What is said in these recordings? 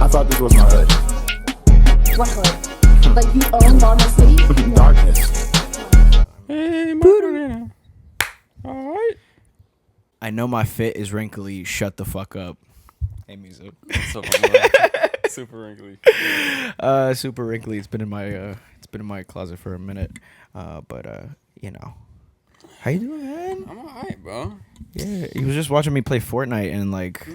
thought this was my hood. What hood? Like you own Bonner City? Darkness. Hey, Macarena. All right. I know my fit is wrinkly. Shut the fuck up. Hey, Mizu. So funny. Super wrinkly. Super wrinkly. It's been in my closet for a minute. But you know. How you doing, man? I'm alright, bro. Yeah, he was just watching me play Fortnite and like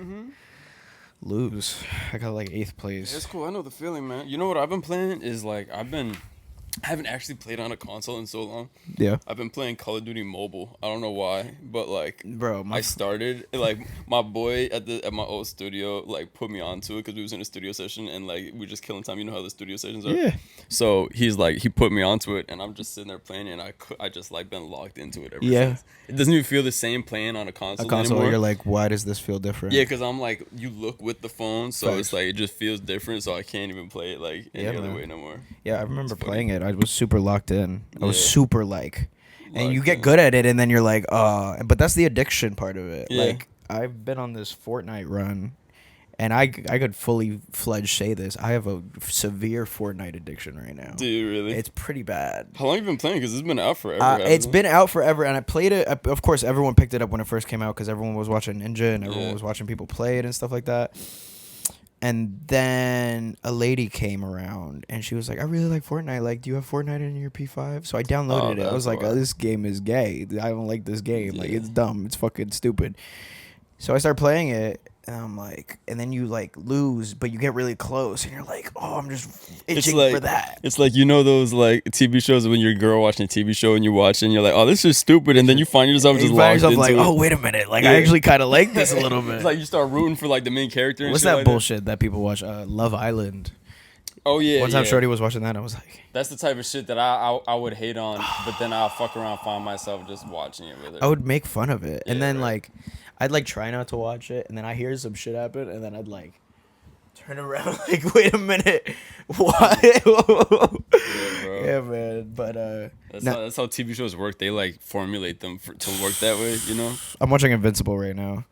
lose. I got like 8th place. It's cool. I know the feeling, man. You know what I've been playing is like I haven't actually played on a console in so long. Yeah. I've been playing Call of Duty Mobile. I don't know why, but like, Bro, I started like my boy at my old studio like put me onto it because we was in a studio session and like we just killing time. You know how the studio sessions are. Yeah. So he put me onto it and I'm just sitting there playing and I just like been locked into it ever since. It doesn't even feel the same playing on a console anymore. You're like, why does this feel different? Yeah, because I'm like, you look with the phone, so Facts. it's like it just feels different. So I can't even play it like any other way no more. Yeah, I remember playing it. I was super locked in. I was Yeah. super like, and you Locked get in. good at it, and then you're like, but that's the addiction part of it. Yeah. Like, I've been on this Fortnite run, and I could fully fledged say this. I have a severe Fortnite addiction right now. Do you really? It's pretty bad. How long have you been playing? Because it's been out forever. hasn't It's it? been out forever, and I played it. Of course, everyone picked it up when it first came out because everyone was watching Ninja and everyone was watching people play it and stuff like that. And then a lady came around and she was like, I really like Fortnite. Like, do you have Fortnite in your P5? So I downloaded it. I was like, oh, this game is gay. I don't like this game. Like, it's dumb. It's fucking stupid. So I started playing it. And I'm like, and then you like lose, but you get really close, and you're like, oh, I'm just itching for that. It's like, you know those like TV shows when you're a girl watching a TV show and you watch it and you're like, oh, this is stupid, and then you find yourself just locked into like, it. oh, wait a minute, like I actually kind of like this a little bit. It's like you start rooting for like the main character. And What's shit that like bullshit that people watch? Love Island. Oh yeah. One time yeah. Shorty was watching that, and I was like, That's the type of shit that I would hate on, but then I'll fuck around, find myself just watching it with her. I would make fun of it, and Yeah, then right. like, I'd like try not to watch it, and then I hear some shit happen, and then I'd like turn around, like, wait a minute, what? Yeah, bro. Yeah, man. But That's how TV shows work. They like formulate them to work that way, you know. I'm watching Invincible right now.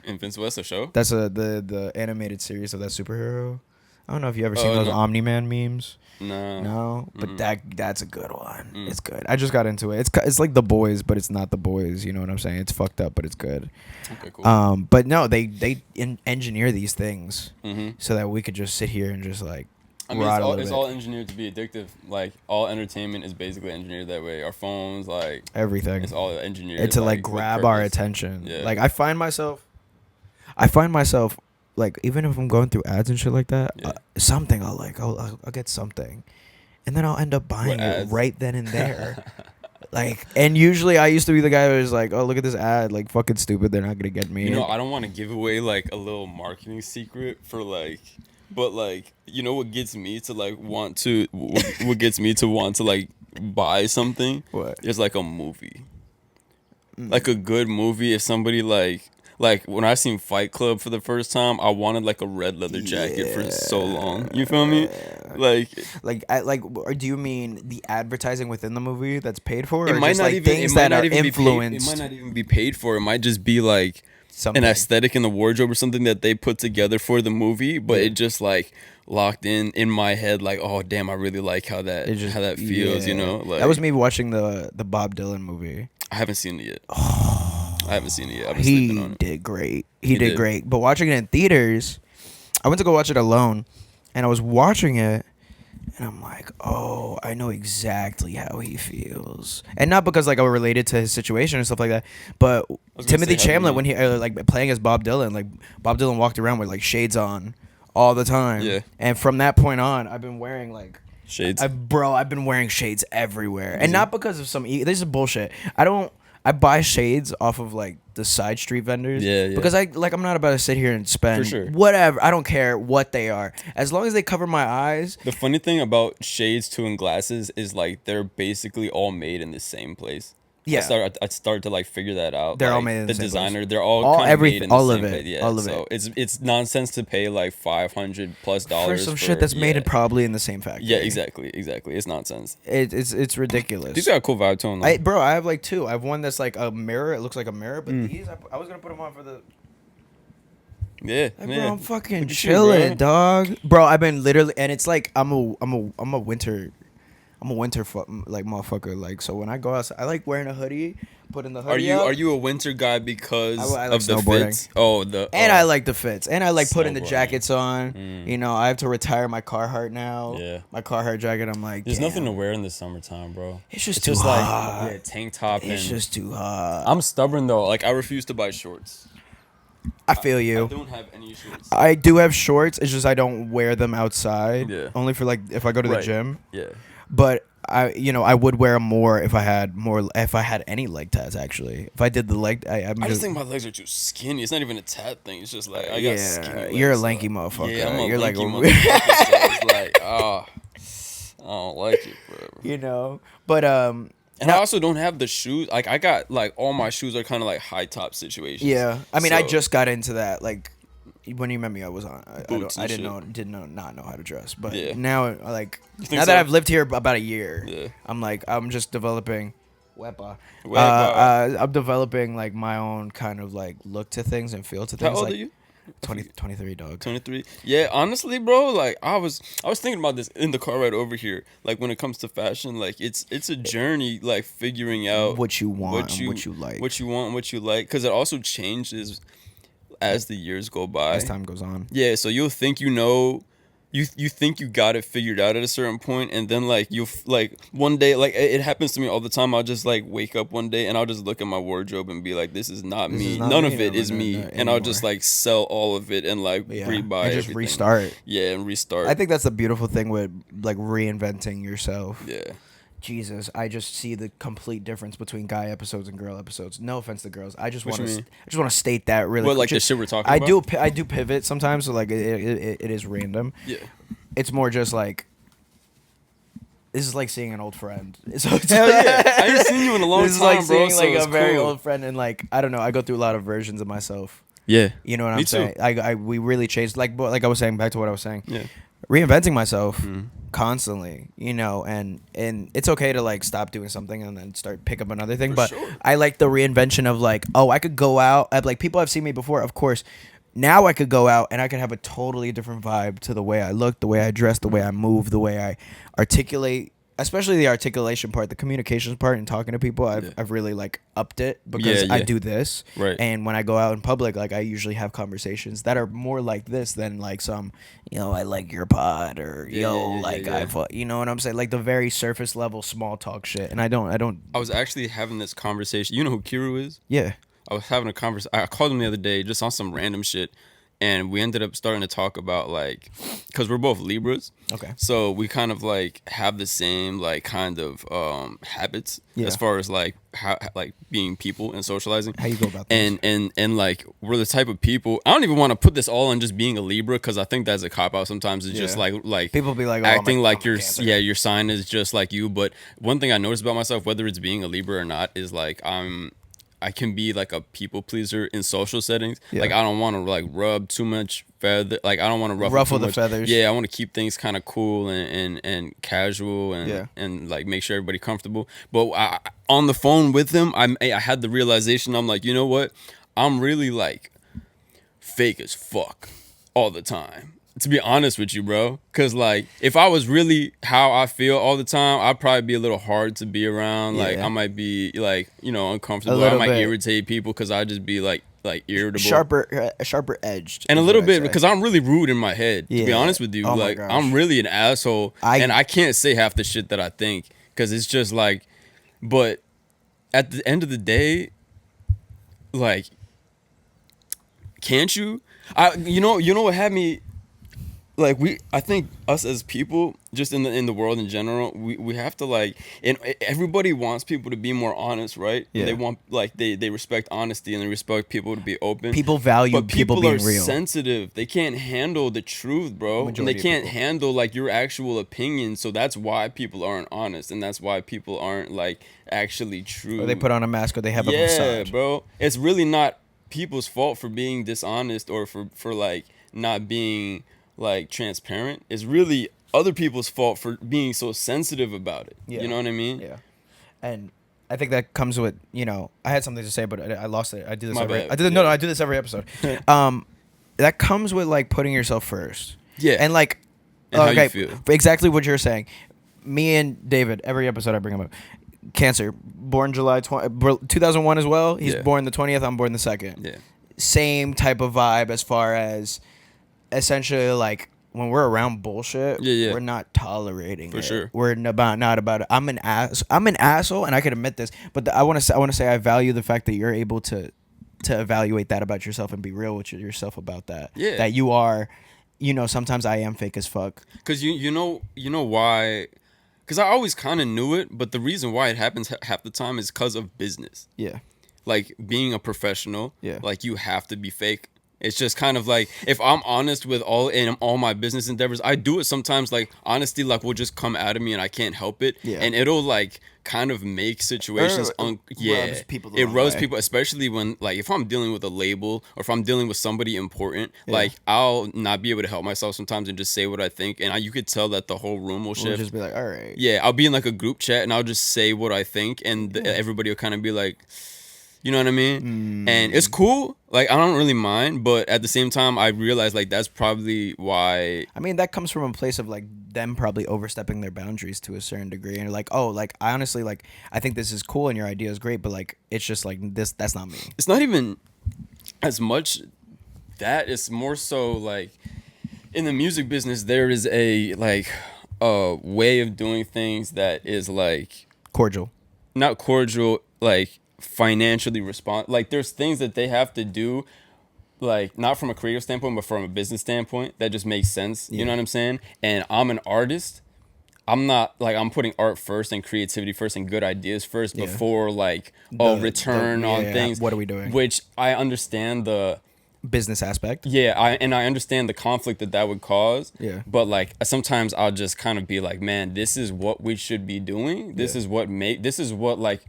Invincible, that's a show. That's the animated series of that superhero. I don't know if you ever seen Oh, those no. Omni-Man memes. No. But that's a good one. It's good. I just got into it. It's like The Boys, but it's not The Boys. You know what I'm saying? It's fucked up, but it's good. Okay, cool. But no, they engineer these things Mm-hmm. so that we could just sit here and just like I mean, rot a little it's bit. all engineered to be addictive. Like all entertainment is basically engineered that way. Our phones, like Everything. it's all engineered. It's to like with grab our purpose. attention. Yeah. Like I find myself like, even if I'm going through ads and shit like that, Yeah. something I'll get something, and then I'll end up buying What it ads? right then and there. Like, and usually I used to be the guy who was like, oh, look at this ad, like, fucking stupid, they're not gonna get me. You know, I don't want to give away like a little marketing secret for like, but like, you know what gets me to like want to, what gets me to want to like buy something? What? It's like a movie, like a good movie. If somebody like when I seen Fight Club for the first time, I wanted like a red leather jacket for so long. You feel me? Or do you mean the advertising within the movie that's paid for, It or might just not like even things that are influenced? It might not even be paid for. It might just be like Something. an aesthetic in the wardrobe or something that they put together for the movie, but it just like locked in my head. Like, oh damn, I really like how that feels. You know, like that was me watching the Bob Dylan movie. I haven't seen it yet. I haven't seen it yet. I've been sleeping on He it. did great. He He did did. great. But watching it in theaters, I went to go watch it alone, and I was watching it, and I'm like, oh, I know exactly how he feels. And not because like I related to his situation and stuff like that, but was gonna Timothy say, how do Chalamet, you- when he like playing as Bob Dylan, like Bob Dylan walked around with like shades on all the time. Yeah. And from that point on, I've been wearing like Shades. I've been wearing shades everywhere, and not because of some. This is bullshit. I buy shades off of like the side street vendors. Yeah, yeah. Because I'm not about to sit here and spend For sure. whatever. I don't care what they are, as long as they cover my eyes. The funny thing about shades too and glasses is like they're basically all made in the same place. Yeah. I started to like figure that out. They're all like, made in the same designer. place. They're all All- kind of every- made in the all of same it, place. Yeah, all of so it. it's nonsense to pay like $500+ For some shit that's made in probably in the same factory. Yeah, exactly. It's nonsense. It's ridiculous. These got a cool vibe to them. Though. I have like two. I have one that's like a mirror. It looks like a mirror, but these I was gonna put them on for the. Yeah, Like, yeah. bro, I'm fucking Look at you, chilling, bro. dog. Bro, I've been literally, and it's like I'm a winter, like motherfucker. Like, so when I go outside, I like wearing a hoodie, putting the hoodie up. Are you a winter guy because I like of the snowboarding. fits? Oh, the And I like the fits, and I like putting the Snowboarding. jackets on. You know, I have to retire my Carhartt now. Yeah. My Carhartt jacket. I'm like, There's nothing to damn, wear in the summertime, bro. It's just It's too just hot. like tank top It's and just too hot. I'm stubborn though. Like I refuse to buy shorts. I feel I you. don't have any shorts. I do have shorts. It's just I don't wear them outside. Yeah. Only for like if I go to the Right. gym. Yeah. But I would wear them more if I had any leg tats. Actually, if I did the leg, I just think my legs are too skinny. It's not even a tat thing. It's just like I got skinny yeah, legs, you're a so- lanky motherfucker. Yeah, I'm a You're like lanky motherfucker. So it's like, I don't like it, bro. you know. But And I also don't have the shoes. Like I got like all my shoes are kind of like high top situations. yeah, I mean, I So- just got into that. Like when you met me, I was on. Boots I and didn't not know how to dress. But Yeah. now, like think now that so? I've lived here about a year, Yeah. I'm just developing. Wepa. Wepa. I'm developing like my own kind of like look to things and feel to things. How old like, are you? 23, dog. 23. Yeah, honestly, bro, like I was thinking about this in the car ride over here. Like when it comes to fashion, like it's a journey, like figuring out What you want and what you like. what you want, and what you like, because it also changes as the years go by. As time goes on. Yeah, so you'll think you think you got it figured out at a certain point, and then like like one day, like it happens to me all the time. I'll just like wake up one day and I'll just look at my wardrobe and be like, this is not me. is not None me, of it no, is no, me, no, and I'll just anymore. like sell all of it and like Yeah. rebuy And just everything. restart. Yeah, and restart. I think that's the beautiful thing with like reinventing yourself. Yeah. Jesus, I just see the complete difference between guy episodes and girl episodes. No offense to girls, I just What want you to. mean? I just want to state that really. What, like the just- shit we're talking I about? I do pivot sometimes, so like it is random. Yeah. It's more just like. This is like seeing an old friend. So it's Hell yeah. I ain't seen you in a long this is time, like bro. seeing So like it's a very cool. old friend, and like I don't know. I go through a lot of versions of myself. Yeah. You know what Me I'm too. saying? We really changed. Like I was saying, back to what I was saying. Yeah. Reinventing myself constantly, you know, and it's okay to like stop doing something and then start pick up another thing. For But sure. I like the reinvention of like, oh, I could go out. Like people have seen me before, of course. Now I could go out and I could have a totally different vibe to the way I look, the way I dress, the way I move, the way I articulate. Especially the articulation part, the communications part, and talking to people. I've really like upped it because Yeah, I yeah. do this. Right. And when I go out in public, like I usually have conversations that are more like this than like some, I like your pod or you know what I'm saying? Like the very surface level small talk shit. And I don't. I was actually having this conversation. You know who Kiru is? Yeah. I was having a conversation. I called him the other day just on some random shit. And we ended up starting to talk about like, because we're both Libras. Okay. So we kind of like have the same like kind of habits as far as like how like being people and socializing. How you go about this? And like we're the type of people. I don't even want to put this all on just being a Libra because I think that's a cop out sometimes. It's just Yeah. like People be like, oh, acting I'm like a your Cancer. your sign is just like you. But one thing I noticed about myself, whether it's being a Libra or not, is like I can be like a people pleaser in social settings. Yeah. Like I don't want to like rub too much feather. Like I don't want to Ruffle too the much. feathers. Yeah, I want to keep things kind of cool and casual and Yeah. and like make sure everybody comfortable. But on the phone with him, I had the realization. I'm like, you know what? I'm really like fake as fuck all the time. To be honest with you, bro. Cause like if I was really how I feel all the time, I'd probably be a little hard to be around. Like Yeah. I might be like, uncomfortable. A I little might bit. irritate people because I just be like irritable. Sharper edged. And a is little what I bit say. because I'm really rude in my head. To be Yeah. honest with you, Oh my like gosh. I'm really an asshole, and I can't say half the shit that I think because it's just like. But at the end of the day, like, can't you? You know what had me. Like I think us as people, just in the world in general, we have to like, and everybody wants people to be more honest, right? Yeah. They want like they respect honesty and they respect people to be open. People value but people are being real. sensitive. They can't handle the truth, bro. And they Majority of can't people. handle like your actual opinion. So that's why people aren't honest, and that's why people aren't like actually true. Or they put on a mask or they have a Yeah, facade. bro. It's really not people's fault for being dishonest or for like not being like transparent. It's really other people's fault for being so sensitive about it. Yeah. You know what I mean? Yeah, and I think that comes with I had something to say, but I lost it. I do this My every. bad. I do Yeah. no, I do this every episode. that comes with like putting yourself first. Yeah. And like, And how you feel. exactly what you're saying. Me and David, every episode I bring him up. Cancer, born July 2001 as well. He's Yeah. born the 20th. I'm born the 2nd. Yeah. Same type of vibe as far as essentially like when we're around bullshit, Yeah. we're not tolerating For it. sure. We're not about it. I'm an asshole, and I can admit this. But I want to say I value the fact that you're able to evaluate that about yourself and be real with yourself about that. Yeah. That you are, sometimes I am fake as fuck. Because you know why. Because I always kind of knew it, but the reason why it happens half the time is because of business. Yeah. Like being a professional, Yeah. like you have to be fake. It's just kind of like if I'm honest with all my business endeavors, I do it sometimes. Like honesty, like will just come out of me and I can't help it. Yeah. And it'll like kind of make situations. Rubs people the It wrong rubs way. people, especially when like if I'm dealing with a label or if I'm dealing with somebody important. Yeah. Like I'll not be able to help myself sometimes and just say what I think, and you could tell that the whole room will We'll shift. just be like, all right. Yeah, I'll be in like a group chat and I'll just say what I think, and everybody will kind of be like, you know what I mean? And it's cool. Like I don't really mind, but at the same time, I realize like that's probably why. I mean, that comes from a place of like them probably overstepping their boundaries to a certain degree, and like, oh, like I honestly like I think this is cool and your idea is great, but like it's just like this. That's not me. It's not even as much that. It's more so like in the music business, there is a way of doing things that is like Cordial. not cordial, like financially like there's things that they have to do, like not from a creative standpoint but from a business standpoint that just makes sense. You know what I'm saying? And I'm an artist. I'm not like I'm putting art first and creativity first and good ideas first before like return on things. What are we doing? Which I understand the Business aspect. I understand the conflict that would cause. Yeah. But like sometimes I'll just kind of be like, man, this is what we should be doing. This is what like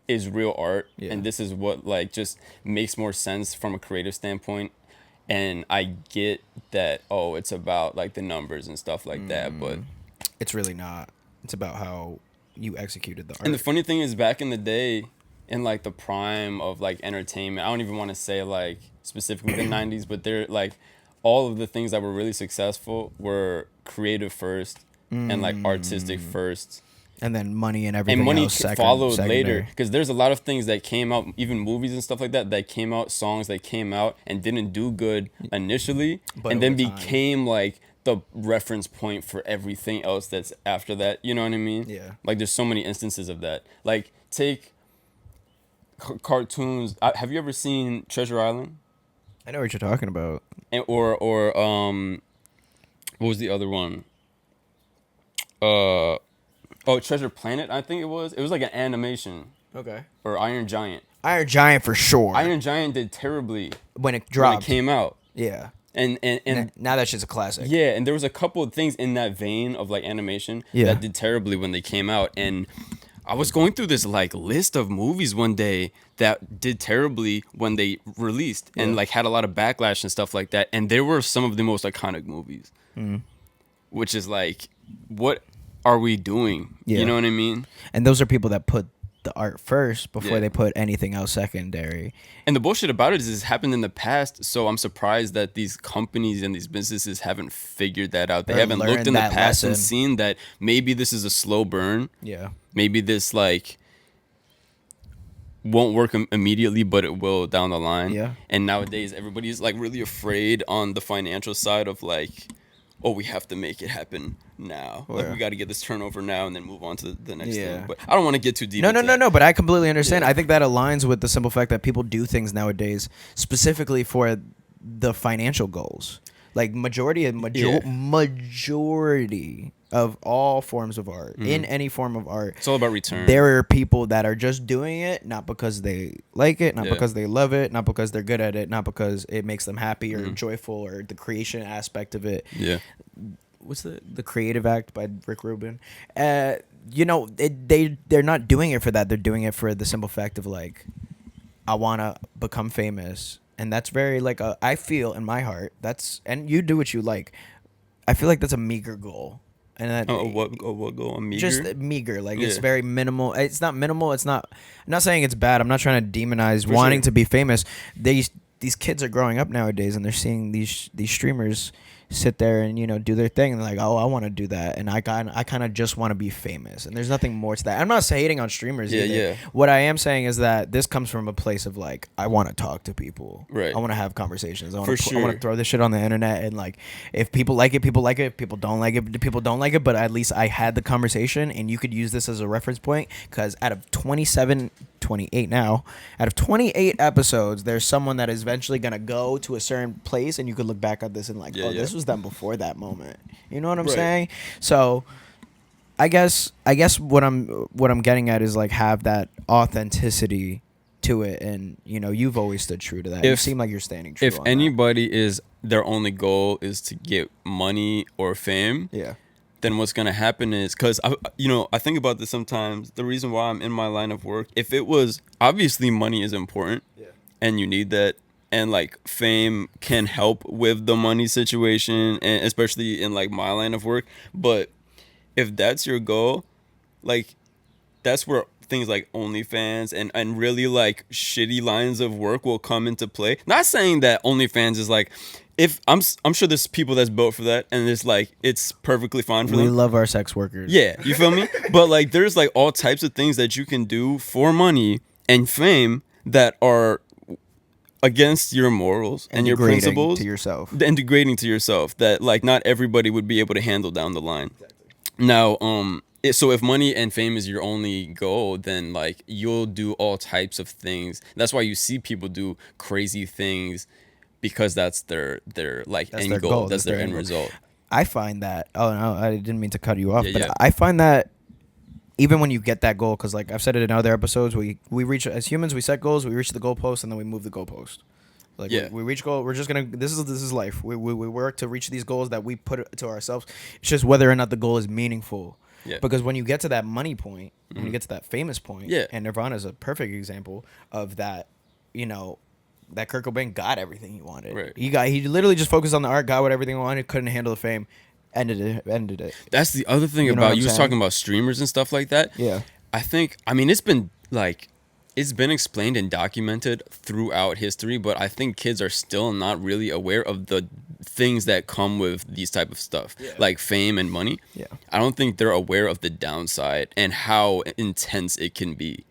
is real art, and this is what like just makes more sense from a creative standpoint. And I get that it's about like the numbers and stuff like that, but It's really not. It's about how you executed the art. and the funny thing is back in the day, in like the prime of like entertainment, I don't even want to say like specifically the 90s, but they're like all of the things that were really successful were creative first and like artistic first. And then money and everything And money else followed secondary. later, because there's a lot of things that came out, even movies and stuff like that came out, songs that came out and didn't do good initially, But and then over time. became like the reference point for everything else that's after that. You know what I mean? Yeah. Like there's so many instances of that. Like take cartoons. Have you ever seen Treasure Island? I know what you're talking about. And, or what was the other one? Treasure Planet, I think it was. It was like an animation. Okay. Or Iron Giant. Iron Giant for sure. Iron Giant did terribly when it when dropped. it came out. Yeah. And Now that shit's a classic. yeah, and there was a couple of things in that vein of like animation Yeah. that did terribly when they came out. And I was going through this like list of movies one day that did terribly when they released and like had a lot of backlash and stuff like that. And there were some of the most iconic movies, which is like, what are we doing? Yeah. You know what I mean? And those are people that put the art first before Yeah. they put anything else secondary. And the bullshit about it is it's happened in the past, so I'm surprised that these companies and these businesses haven't figured that out. They Or haven't looked learned in the that past and lesson. seen that maybe this is a slow burn. Yeah. Maybe this like won't work immediately, but it will down the line. Yeah. And nowadays everybody's like really afraid on the financial side of like, oh, we have to make it happen now. Like we got to get this turnover now and then move on to the next Yeah. thing. But I don't want to get too deep. No, into that. but I completely understand. Yeah. I think that aligns with the simple fact that people do things nowadays specifically for the financial goals. Like majority of all forms of art, in any form of art, It's all about return. there are people that are just doing it not because they like it, not Yeah. because they love it, not because they're good at it, not because it makes them happy or joyful or the creation aspect of it. Yeah. What's the Creative Act by Rick Rubin? They're not doing it for that. They're doing it for the simple fact of like, I want to become famous. And that's very like I feel in my heart and you do what you like. I feel like that's a meager goal. And that what go on meager? just meager, like it's Yeah. very minimal. It's not minimal. It's not. I'm not saying it's bad. I'm not trying to demonize For wanting sure. to be famous. These these kids are growing up nowadays and they're seeing these streamers sit there and do their thing and they're like, oh, I want to do that, and I kind of just want to be famous, and there's nothing more to that. I'm not hating on streamers either. What I am saying is that this comes from a place of like, I want to talk to people, right? I want to have conversations. I want For to I want to throw this shit on the internet, and like, if people like it, people like it. If people don't like it, people don't like it. But at least I had the conversation, and you could use this as a reference point, because out of 28 now, out of 28 episodes, there's someone that is eventually gonna go to a certain place, and you could look back at this and like, this was them before that moment. You know what I'm saying? So I guess what I'm getting at is like, have that authenticity to it, and you've always stood true to that. You seem like you're standing true. If on anybody is their only goal is to get money or fame, then what's gonna happen is, because I think about this sometimes. The reason why I'm in my line of work, if it was obviously money is important, and you need that, and like fame can help with the money situation, and especially in like my line of work. But if that's your goal, like that's where things like OnlyFans and really like shitty lines of work will come into play. Not saying that OnlyFans is like, if I'm sure there's people that's built for that, and it's like it's perfectly fine for them. We love our sex workers. Yeah, you feel me? But like there's like all types of things that you can do for money and fame that are against your morals and your principles to yourself, and degrading to yourself, that like not everybody would be able to handle down the line. Now, so if money and fame is your only goal, then like you'll do all types of things. That's why you see people do crazy things, because that's their like end goal. That's their end result. I find that. Oh no, I didn't mean to cut you off, but yeah. I find that even when you get that goal, because like I've said it in other episodes, we reach, as humans, we set goals, we reach the goalpost, and then we move the goalpost. Like we reach goal, we're just gonna. This is life. We work to reach these goals that we put to ourselves. It's just whether or not the goal is meaningful. Yeah. Because when you get to that money point, when you get to that famous point, and Nirvana is a perfect example of that. That Kurt Cobain got everything he wanted. Right. He literally just focused on the art, got what everything he wanted, couldn't handle the fame. Ended it. That's the other thing about you was talking about streamers and stuff like that. Yeah. I mean, it's been explained and documented throughout history, but I think kids are still not really aware of the things that come with these type of stuff, like fame and money. Yeah. I don't think they're aware of the downside and how intense it can be.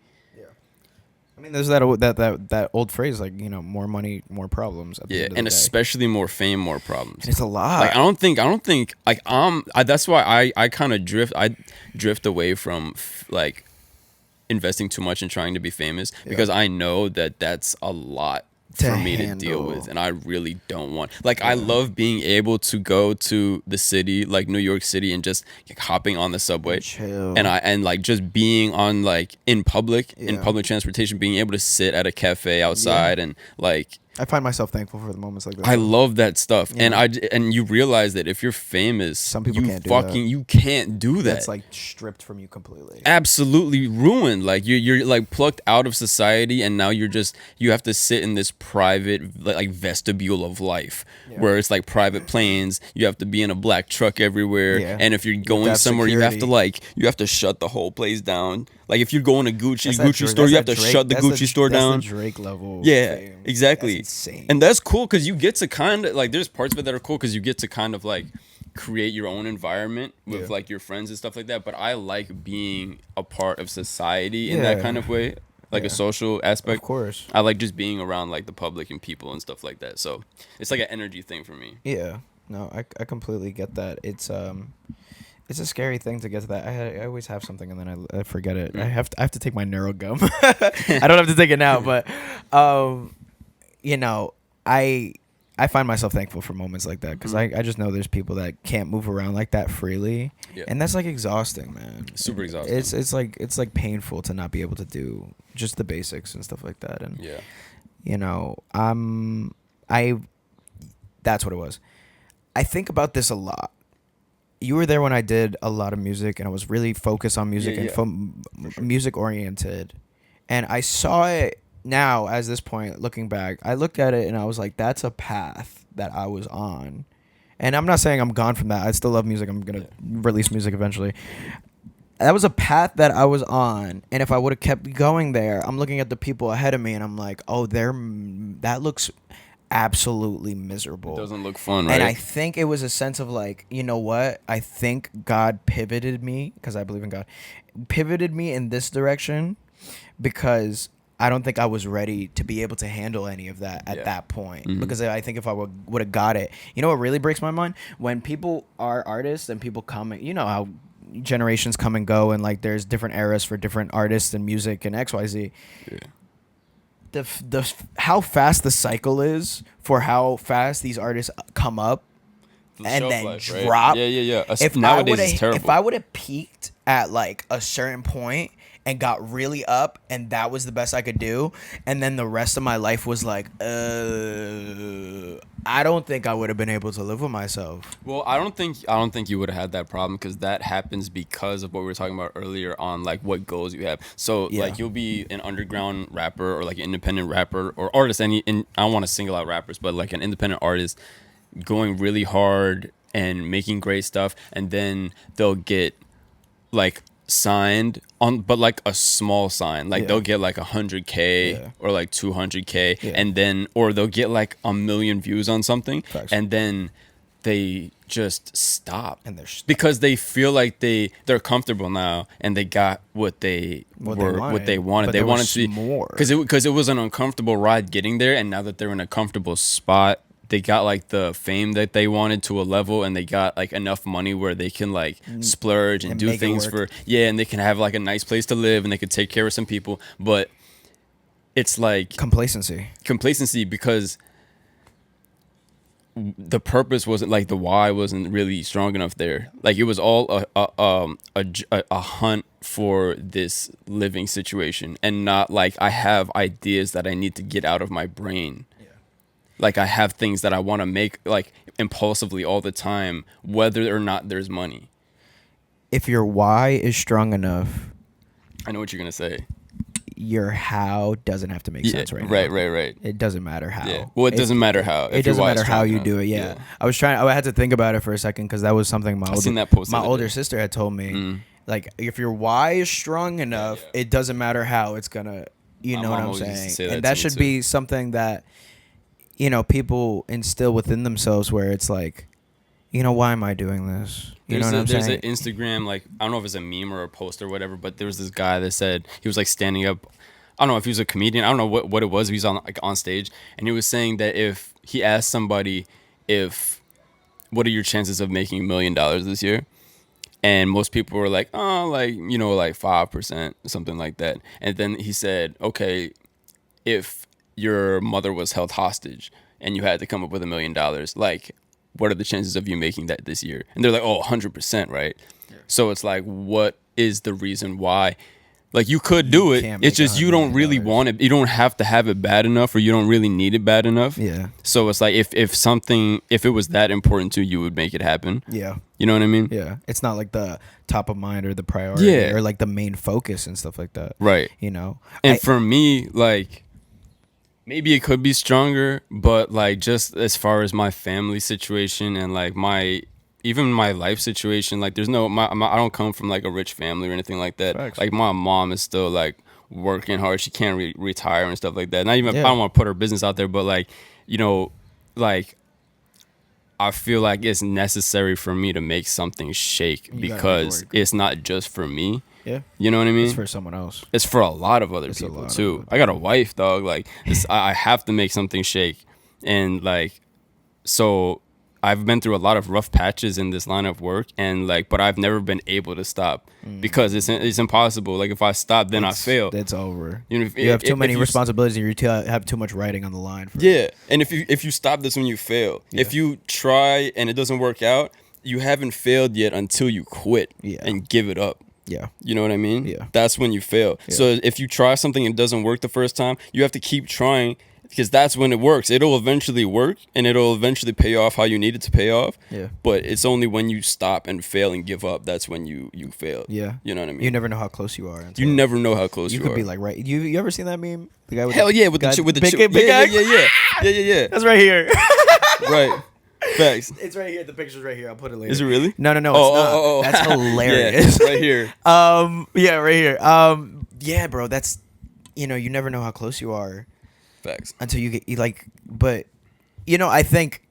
I mean, there's that old phrase, like, more money, more problems. At the end of the day. Especially more fame, more problems. And it's a lot. Like, I don't think like that's why I kind of drift away from like investing too much in trying to be famous, because I know that that's a lot for me to deal with, and I really don't want. Like, I love being able to go to the city, like New York City, and just hopping on the subway, and like just being on like in public transportation, being able to sit at a cafe outside and like. I find myself thankful for the moments like that. I love that stuff, and you realize that if you're famous, some people you can't do that. That's like stripped from you completely. Absolutely ruined. Like you're like plucked out of society, and now you have to sit in this private like vestibule of life, where it's like private planes. You have to be in a black truck everywhere, and if you're going somewhere, security. you have to shut the whole place down. Like if you're going to Gucci store, you have to shut the Gucci store down. That's the Drake level. Yeah, fame. exactly. That's insane. And that's cool, because you get to kind of like, there's parts of it that are cool, because you get to kind of like create your own environment with like your friends and stuff like that. But I like being a part of society in that kind of way, like a social aspect. Of course. I like just being around like the public and people and stuff like that. So it's like an energy thing for me. Yeah. No, I completely get that. It's a scary thing to get to that. I always have something and then I forget it. I have to take my neuro gum. I don't have to take it now, but I find myself thankful for moments like that, because I just know there's people that can't move around like that freely, and that's like exhausting, man. Super exhausting. It's like painful to not be able to do just the basics and stuff like that, and that's what it was. I think about this a lot. You were there when I did a lot of music, and I was really focused on music music oriented. And I saw it now, as this point, looking back, I looked at it and I was like, that's a path that I was on. And I'm not saying I'm gone from that. I still love music. I'm going to release music eventually. That was a path that I was on. And if I would have kept going there, I'm looking at the people ahead of me and I'm like, oh, that looks absolutely miserable. It doesn't look fun, right? And I think it was a sense of like, you know what? I think God pivoted me, because I believe in God, pivoted me in this direction because I don't think I was ready to be able to handle any of that at that point. Mm-hmm. Because I think if I would have got it, you know what really breaks my mind? When people are artists and people come, you know how generations come and go, and like there's different eras for different artists and music and XYZ. Yeah. The how fast the cycle is for how fast these artists come up The and shelf then life, right? drop. Yeah. If Nowadays it's terrible. If I would have peaked at like a certain point and got really up, and that was the best I could do, and then the rest of my life was like, I don't think I would have been able to live with myself. Well, I don't think you would have had that problem, because that happens because of what we were talking about earlier on, like what goals you have. So like you'll be an underground rapper or like an independent rapper or artist. I don't want to single out rappers, but like an independent artist going really hard and making great stuff, and then they'll get like signed on, but like a small sign, like they'll get like 100K or like 200K, and then or they'll get like 1 million views on something. Facts. And then they just stop, And they're because they feel like they're comfortable now, and they got what they wanted. But They there wanted was to be more. because it was an uncomfortable ride getting there, and now that they're in a comfortable spot, they got like the fame that they wanted to a level, and they got like enough money where they can like splurge and do make it things work. and they can have like a nice place to live, and they could take care of some people. But it's like complacency, because the purpose wasn't, like, the why wasn't really strong enough there. Like, it was all a hunt for this living situation, and not like I have ideas that I need to get out of my brain. Like, I have things that I want to make, like, impulsively all the time, whether or not there's money. If your why is strong enough, I know what you're going to say. Your how doesn't have to make sense right now. Right. It doesn't matter how. Yeah. Well, it doesn't matter how. It doesn't matter how you do it. Yeah. I had to think about it for a second, because that was something my older sister had told me. Like, if your why is strong enough, it doesn't matter how it's going to, you know what I'm saying? And that should be something that, you know, people instill within themselves, where it's like, you know, why am I doing this? You know what I'm saying? There's an Instagram, like, I don't know if it's a meme or a post or whatever, but there was this guy that said, he was like standing up. I don't know if he was a comedian. I don't know what it was. He was on stage, and he was saying that if he asked somebody what are your chances of making $1 million this year? And most people were like, oh, like, you know, like 5%, something like that. And then he said, okay, if your mother was held hostage and you had to come up with $1 million, like, what are the chances of you making that this year? And they're like, oh, 100%, right? Yeah. So it's like, what is the reason why? Like, you could do it. It's just you don't really want it. You don't have to have it bad enough, or you don't really need it bad enough. Yeah. So it's like, if it was that important to you, you would make it happen. Yeah. You know what I mean? Yeah. It's not like the top of mind or the priority or like the main focus and stuff like that. Right. You know? And for me, like, maybe it could be stronger, but like, just as far as my family situation and like even my life situation, like, there's no, I don't come from like a rich family or anything like that. Facts. Like, my mom is still like working hard. She can't retire and stuff like that. Not even, I don't want to put her business out there, but like, you know, like, I feel like it's necessary for me to make something shake, because it's not just for me. Yeah. You know what I mean? It's for someone else. It's for a lot of other people too. I got a wife, dog. Like, I have to make something shake. And like, so I've been through a lot of rough patches in this line of work, and like, but I've never been able to stop, because it's impossible. Like, if I stop, then I fail. It's over. You know, you have too many responsibilities, and you have too much writing on the line. And if you stop, this when you fail. Yeah. If you try and it doesn't work out, you haven't failed yet until you quit and give it up. Yeah. You know what I mean? Yeah. That's when you fail. Yeah. So if you try something and it doesn't work the first time, you have to keep trying, because that's when it works. It'll eventually work, and it'll eventually pay off how you need it to pay off. Yeah. But it's only when you stop and fail and give up, that's when you fail. Yeah. You know what I mean? You never know how close you are. You never know how close you are. You could be like, right. You ever seen that meme? The guy with Hell yeah, with the big yeah. That's right here. Right. Facts. It's right here. The picture's right here. I'll put it later. Is it really? No. It's not. That's hilarious. Yeah, right here. Yeah, right here. Yeah, bro. That's, you know, you never know how close you are. Facts. Until you get but you know, I think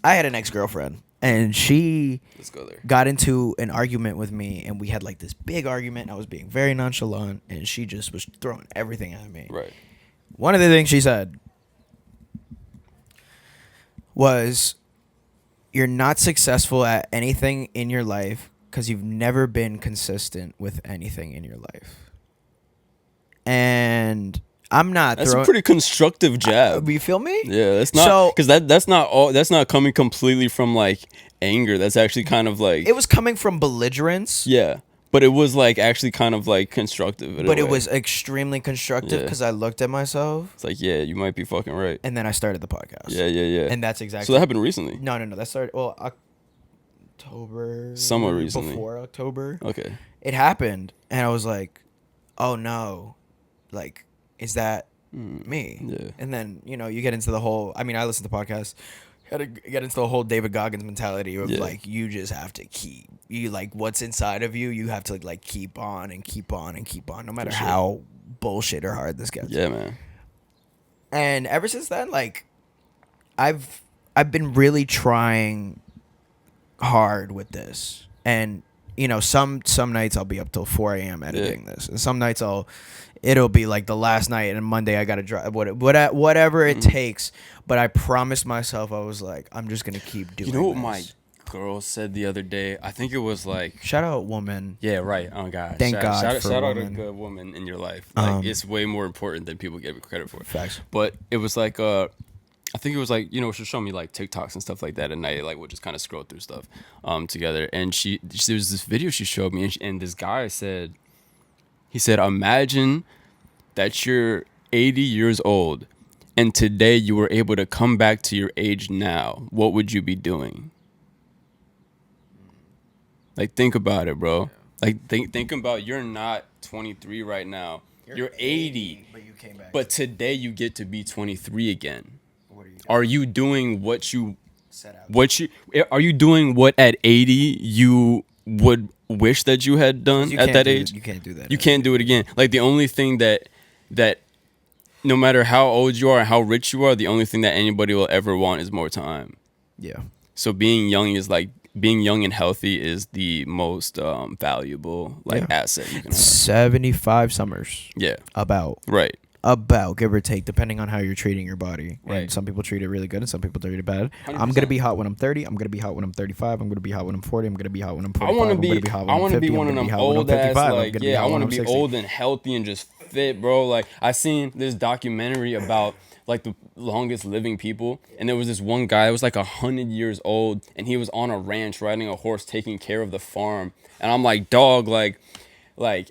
I had an ex-girlfriend, and she Let's go there. got into an argument with me, and we had like this big argument. I was being very nonchalant, and she just was throwing everything at me. Right. One of the things she said was, "You're not successful at anything in your life because you've never been consistent with anything in your life." And I'm not That's throwing. a pretty constructive jab. You feel me? Yeah, that's not So- because that's not all. That's not coming completely from like anger. That's actually kind of like It was coming from belligerence. yeah, but it was like actually kind of like constructive. In a But it way. was extremely constructive Yeah. because I looked at myself, It's like yeah, you might be fucking right. and then I started the podcast. Yeah. And that's exactly. So that happened recently. No. That started October. Somewhat recently. Before October. Okay. It happened, and I was like, "Oh no, like, is that me?" Yeah. And then you get into the whole. I mean, I listen to podcasts. Had to get into the whole David Goggins mentality of Yeah. like you just have to keep like what's inside of you. You have to like keep on and keep on and keep on, no matter sure. how bullshit or hard this gets. Yeah, man. And ever since then, like, I've been really trying hard with this, and some nights I'll be up till 4 a.m. editing this, and some nights it'll be like the last night, and Monday I gotta drive whatever it takes. But I promised myself, I was like, I'm just gonna keep doing. You know what this. my girl said the other day? I think it was like Shout out, woman. yeah, right. Oh god. Thank shout, God Shout, for shout a out a woman. good woman in your life. Like it's way more important than people give it credit for. Facts. But it was like I think it was like she'll show me like TikToks and stuff like that at night. Like we'll just kind of scroll through stuff together. And there was this video she showed me, and this guy said, imagine that you're 80 years old, and today you were able to come back to your age now. What would you be doing? Like think about it, bro. Like think about you're not 23 right now. You're 80. but you came back. But today you get to be 23 again. What are you Are you doing what you set out? are you doing what at 80 you would wish that you had done at that age? You can't do that. You can't do it again. Like the only thing that no matter how old you are and how rich you are, the only thing that anybody will ever want is more time. Yeah. So being young and healthy is the most valuable asset you can have. 75 summers. Yeah. About give or take, depending on how you're treating your body. Right. And some people treat it really good, and some people treat it bad. 100%. I'm gonna be hot when I'm 30. I'm gonna be hot when I'm 35. I'm gonna be hot when I'm 40. I'm gonna be hot when I'm 45. I want to I'm be. gonna be hot when I I'm want to 50. be one I'm of gonna be them hot when I'm old ass 55. I'm like gonna be yeah. I hot when want to I'm be 60. old and healthy and just fit, bro. Like I seen this documentary about like the longest living people, and there was this one guy that was like 100 years old, and he was on a ranch riding a horse, taking care of the farm. And I'm like, dog, like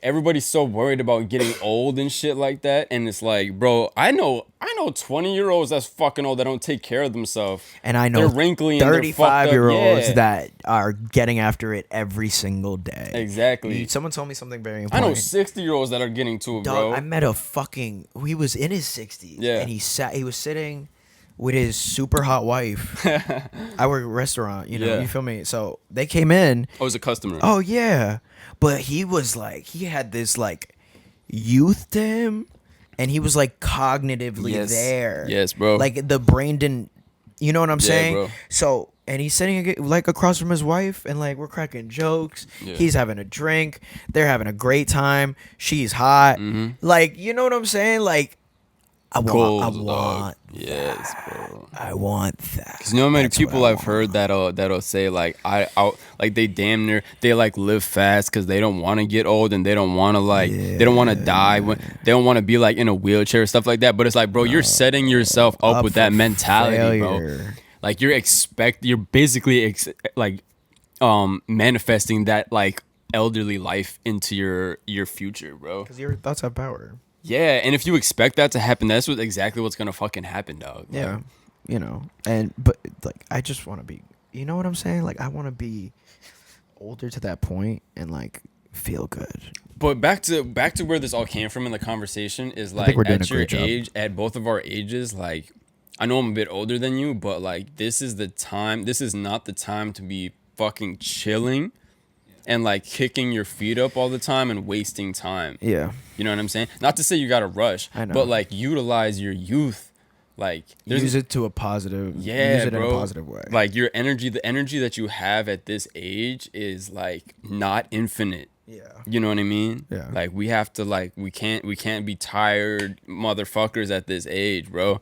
everybody's so worried about getting old and shit like that, and it's like, bro, I know 20-year-olds that's fucking old that don't take care of themselves, And I know they're wrinkly and they're fucked up. 35-year-olds Yeah. that are getting after it every single day. Exactly. Someone told me something very I important. know 60-year-olds that are getting to it, Dog, bro. I met he was in his 60s. Yeah. And he was sitting with his super hot wife. I work at a restaurant, Yeah. you feel me? So they came in. I was a customer. Oh yeah. But he was like, he had this like youth to him, and he was like cognitively Yes. there. Yes, bro. Like the brain didn't, you know what I'm saying? bro. So, and he's sitting like across from his wife, and like we're cracking jokes. Yeah. He's having a drink. They're having a great time. She's hot. Like, you know what I'm saying? Like, I Goals, want dog. Yes, bro. I want that. Cause you know how many That's what people I I've want. heard that'll say like like they damn near they like live fast because they don't want to get old and they don't want to they don't want to die when they don't want to be like in a wheelchair stuff like that. But it's like, bro, you're setting yourself up with that for mentality, bro. failure. Like you're basically manifesting that like elderly life into your future, bro. Because your thoughts have power. Yeah, and if you expect that to happen, that's exactly what's gonna fucking happen, dog. Like, Yeah. But like, I just want to be, you know what I'm saying? Like, I want to be older to that point and like feel good. But back to where this all came from in the conversation is like think we're doing at a your great job. age, at both of our ages, like I know I'm a bit older than you, but like this is not the time to be fucking chilling and like kicking your feet up all the time and wasting time. Yeah. You know what I'm saying? Not to say you gotta rush, I know. but like utilize your youth Like use it to a positive. Yeah, use it bro. in a positive way. Like your energy, the energy that you have at this age is like not infinite. Yeah. You know what I mean? Yeah. Like we have to like we can't be tired motherfuckers at this age, bro.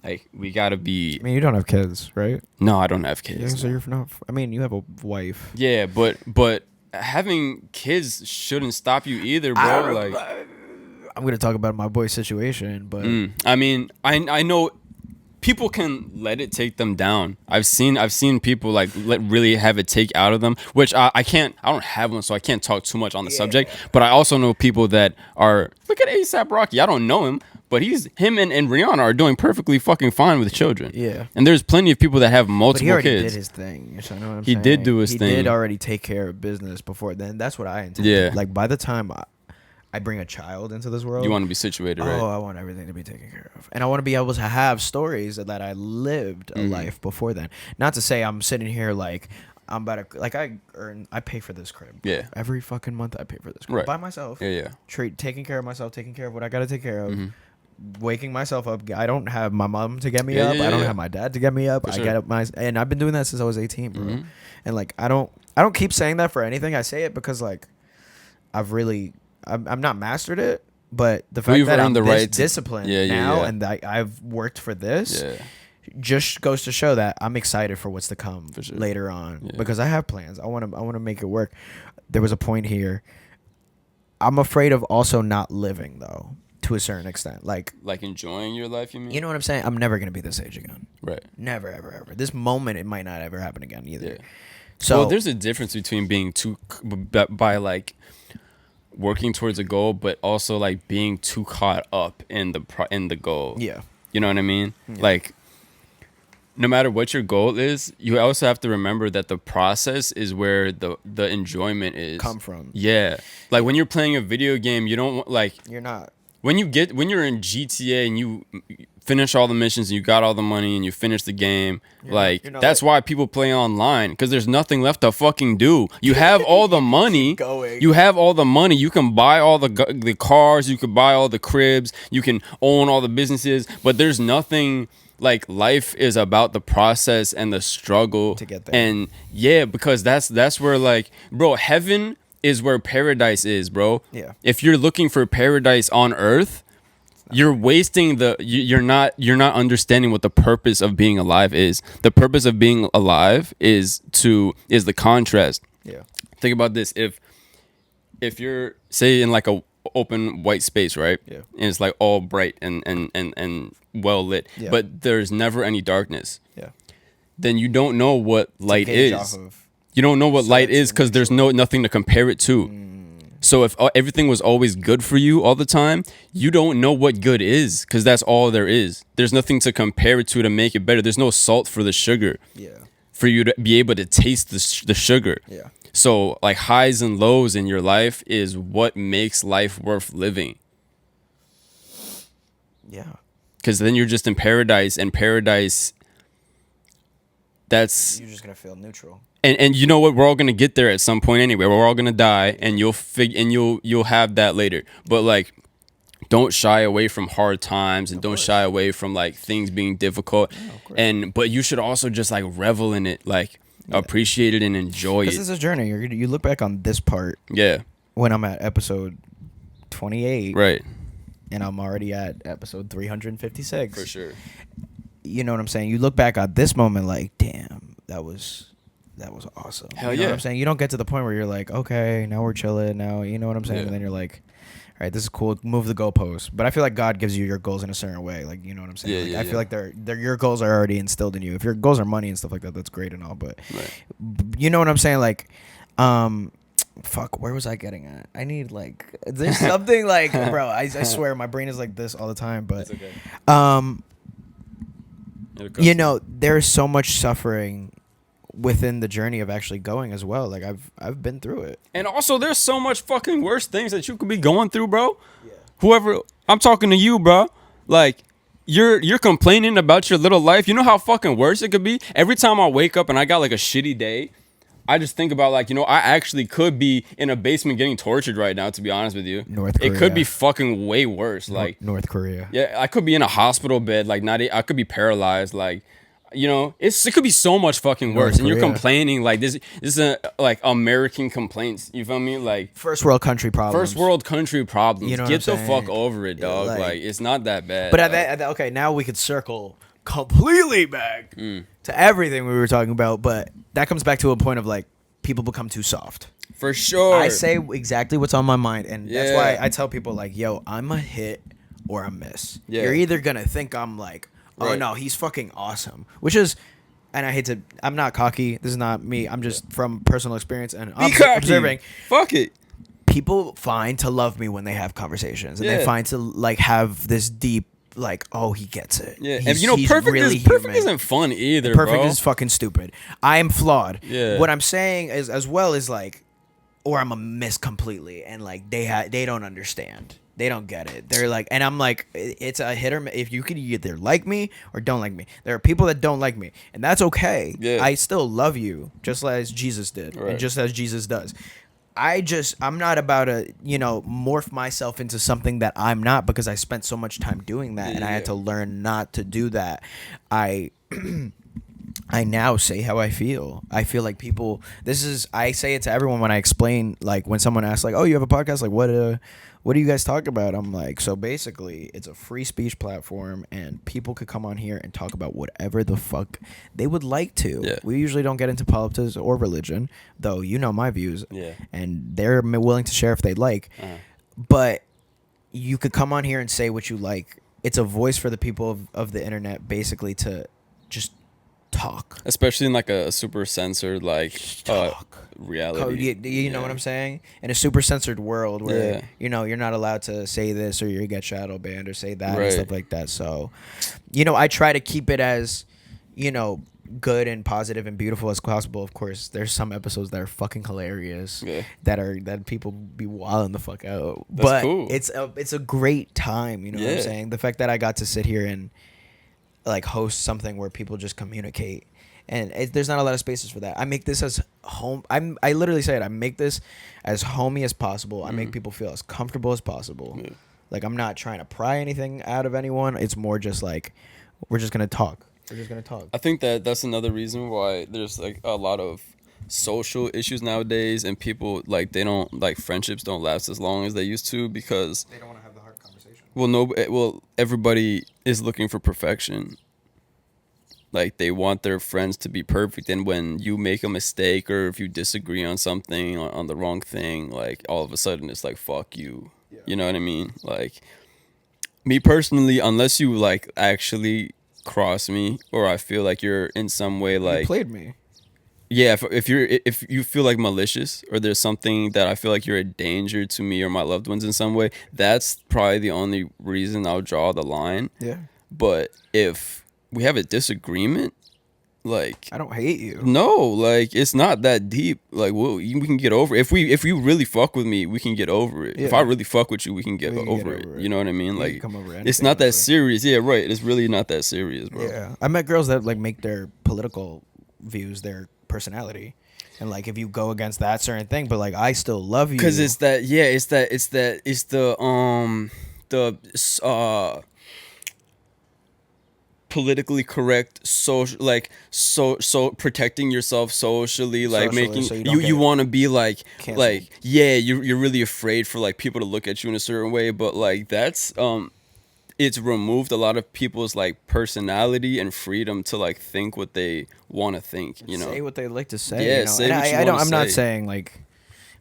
Like we gotta be. I mean, you don't have kids, right? No, I don't have Yeah, kids. so no. you're not. I mean, you have a wife. Yeah, but having kids shouldn't stop you either, bro. Like I'm gonna talk about my boy's situation, but I mean, I know people can let it take them down. I've seen people like really have it take out of them, which I can't. I don't have one, so I can't talk too much on the subject. But I also know people that are. Look at A$AP Rocky. I don't know him, but him and Rihanna are doing perfectly fucking fine with children. Yeah. And there's plenty of people that have but multiple he already kids. did his thing. You know what I'm He saying? did do his thing. He did already take care of business before then. That's what I intended. Yeah. Like by the time I bring a child into this world, You want to be situated, right? Oh, I want everything to be taken care of, and I want to be able to have stories that I lived a life before then. Not to say I'm sitting here like I'm about to I pay for this crib. Yeah. Every fucking month I pay for this crib Right. by myself. Yeah. Taking care of myself, taking care of what I got to take care of. Mm-hmm. Waking myself up. I don't have my mom to get me Yeah, up. yeah, I don't yeah. have my dad to get me up. For I sure. get up and I've been doing that since I was 18, bro. Mhm. And like I don't keep saying that for anything. I say it because like I'm not mastered it, but the fact We've that I'm earned the this right to- disciplined Yeah, now yeah. and I've worked for this Yeah. just goes to show that I'm excited for what's to come For sure. later on Yeah. because I have plans. I want to make it work. There was a point here. I'm afraid of also not living though, to a certain extent. Like, Enjoying your life, you mean? you know what I'm saying? I'm never going to be this age again. Right. Never, ever, ever. This moment, it might not ever happen again either. Yeah. So Well, there's a difference between being by like working towards a goal, but also like being too caught up in the goal. yeah. You know what I mean? Like, no matter what your goal is, you also have to remember that the process is where the enjoyment is. Come from. Yeah. Like when you're playing a video game, you don't like You're not. when you're in GTA and you finish all the missions and you got all the money and you finish the game, you're not that's why people play online, because there's nothing left to fucking do. You have all the money. going. You have all the money. You can buy all the cars. You can buy all the cribs. You can own all the businesses. But there's nothing. Like, life is about the process and the struggle To get there. And yeah, because that's where, like, bro, heaven is where paradise is, bro. Yeah. If you're looking for paradise on earth, you're wasting you're not understanding what the purpose of being alive is. The purpose of being alive is the contrast. Yeah. Think about this. If you're, say, in like a open white space, right? Yeah. And it's like all bright and well lit, Yeah. but there's never any darkness. Yeah. Then you don't know what light Gauge is. off of- You don't know what So light it's is because there's nothing to compare it to. So if everything was always good for you all the time, you don't know what good is, because that's all there is. There's nothing to compare it to make it better. There's no salt for the sugar Yeah. for you to be able to taste the sugar. Yeah. So like highs and lows in your life is what makes life worth living. Yeah. Because then you're just in paradise, and paradise, that's... You're just gonna feel neutral. And you know what? We're all gonna get there at some point anyway. We're all gonna die, and you'll have that later. But like, don't shy away from hard times, and don't shy away from like things being difficult. But you should also just like revel in it, like appreciate it and enjoy This it. is a journey. You look back on this part Yeah, when I'm at episode 28, right. and I'm already at episode 356. For sure. You know what I'm saying? You look back at this moment like, damn, that was awesome. Hell you know yeah. what I'm saying? You don't get to the point where you're like, okay, now we're chilling. Now, you know what I'm saying? Yeah. And then you're like, all right, this is cool. Move the goalpost. But I feel like God gives you your goals in a certain way. Like, you know what I'm saying? Yeah, Like, yeah, I yeah. feel like they're your goals are already instilled in you. If your goals are money and stuff like that, that's great and all. But Right. you know what I'm saying? Like, fuck, where was I getting at? I need like, there's something like, bro, I swear my brain is like this all the time. But, It's okay. you know, there's so much suffering within the journey of actually going as well. Like I've been through it. And also, there's so much fucking worse things that you could be going through, bro. Yeah. Whoever, I'm talking to you, bro. Like, you're complaining about your little life. You know how fucking worse it could be? Every time I wake up and I got like a shitty day, I just think about like, I actually could be in a basement getting tortured right now, to be honest with you. North It could Korea. be fucking way worse. Like, North Korea. yeah, I could be in a hospital bed, like I could be paralyzed, like, it could be so much fucking worse. North And you're Korea. complaining like this is like American complaints. You feel me? Like First world country problems. first world country problems. You know what Get I'm the saying? fuck over it, dog. like- Like it's not that bad. But dog. okay, now we could circle completely back to everything we were talking about. But that comes back to a point of like people become too soft. For sure. I say exactly what's on my mind, and that's why Yeah. I tell people like, "Yo, I'm a hit or a miss. Yeah. You're either gonna think I'm like, oh Right. no, he's fucking awesome," which is, and I hate to, I'm not cocky. This is not me. I'm just from personal experience and Be cocky. observing. Fuck it. People find to love me when they have conversations, and they Yeah. find to like have this deep, like, oh, he gets it. Yeah, He's- and he's perfect really perfect human. isn't fun either, Perfect bro. is fucking stupid. I am flawed. Yeah. What I'm saying is as well is like, or I'm a miss completely, and like they don't understand. They don't get it. They're like, and I'm like, it's a hit or miss. If you could either like me or don't like me. There are people that don't like me, and that's okay. Yeah. I still love you, just as Jesus did, Right. and just as Jesus does. I'm not about to, morph myself into something that I'm not because I spent so much time doing that, and I had Yeah. to learn not to do that. I now say how I feel. I feel like people. I say it to everyone when I explain. Like when someone asks, like, "Oh, you have a podcast? Like, what do you guys talk about?" I'm like, so basically, it's a free speech platform, and people could come on here and talk about whatever the fuck they would like to. Yeah. We usually don't get into politics or religion, though. You know my views. Yeah. And they're willing to share if they'd like. But you could come on here and say what you like. It's a voice for the people of the internet, basically, to just talk. Especially in like a super censored like Talk. reality. You know what I'm saying? In a super censored world where Yeah. you're not allowed to say this or you get shadow banned or say that and Right. stuff like that. So, I try to keep it as, good and positive and beautiful as possible. Of course, there's some episodes that are fucking hilarious Yeah. that people be wilding the fuck out. That's but cool. it's a great time. You know what I'm Yeah. saying? The fact that I got to sit here and like host something where people just communicate, and there's not a lot of spaces for that. I make this as home. I literally say it. I make this as homey as possible. I make people feel as comfortable as possible. Yeah. Like I'm not trying to pry anything out of anyone. It's more just like we're just gonna talk. We're just gonna talk. I think that's another reason why there's like a lot of social issues nowadays, and people like they don't like friendships don't last as long as they used to because They don't want to have the hard conversation. well everybody is looking for perfection. Like they want their friends to be perfect, and when you make a mistake or if you disagree on something on the wrong thing, like all of a sudden it's like fuck you. Yeah. You know what I mean? Like me personally, unless you like actually cross me or I feel like you're in some way You like played me. yeah, if you feel like malicious or there's something that I feel like you're a danger to me or my loved ones in some way, that's probably the only reason I'll draw the line. Yeah. But if we have a disagreement, like I don't hate you. no, like it's not that deep. Like we can get over it. If you really fuck with me, we can get over it. If Yeah. I really fuck with you, we can get, We can over, get over it. it. You know what I mean? We Like can come over it's anything, not that honestly. serious. Yeah, right. It's really not that serious, bro. Yeah, I met girls that like make their political views their personality, and like if you go against that certain thing, but like I still love you Because it's the politically correct social, like so protecting yourself socially, like Socially, making so you don't you get want to be like canceled. yeah, you're really afraid for like people to look at you in a certain way, but like that's it's removed a lot of people's like personality and freedom to like think what they want to think, you know. say what they like to say. Yeah, you know? say And what you I don't. wanna I'm not say. saying like.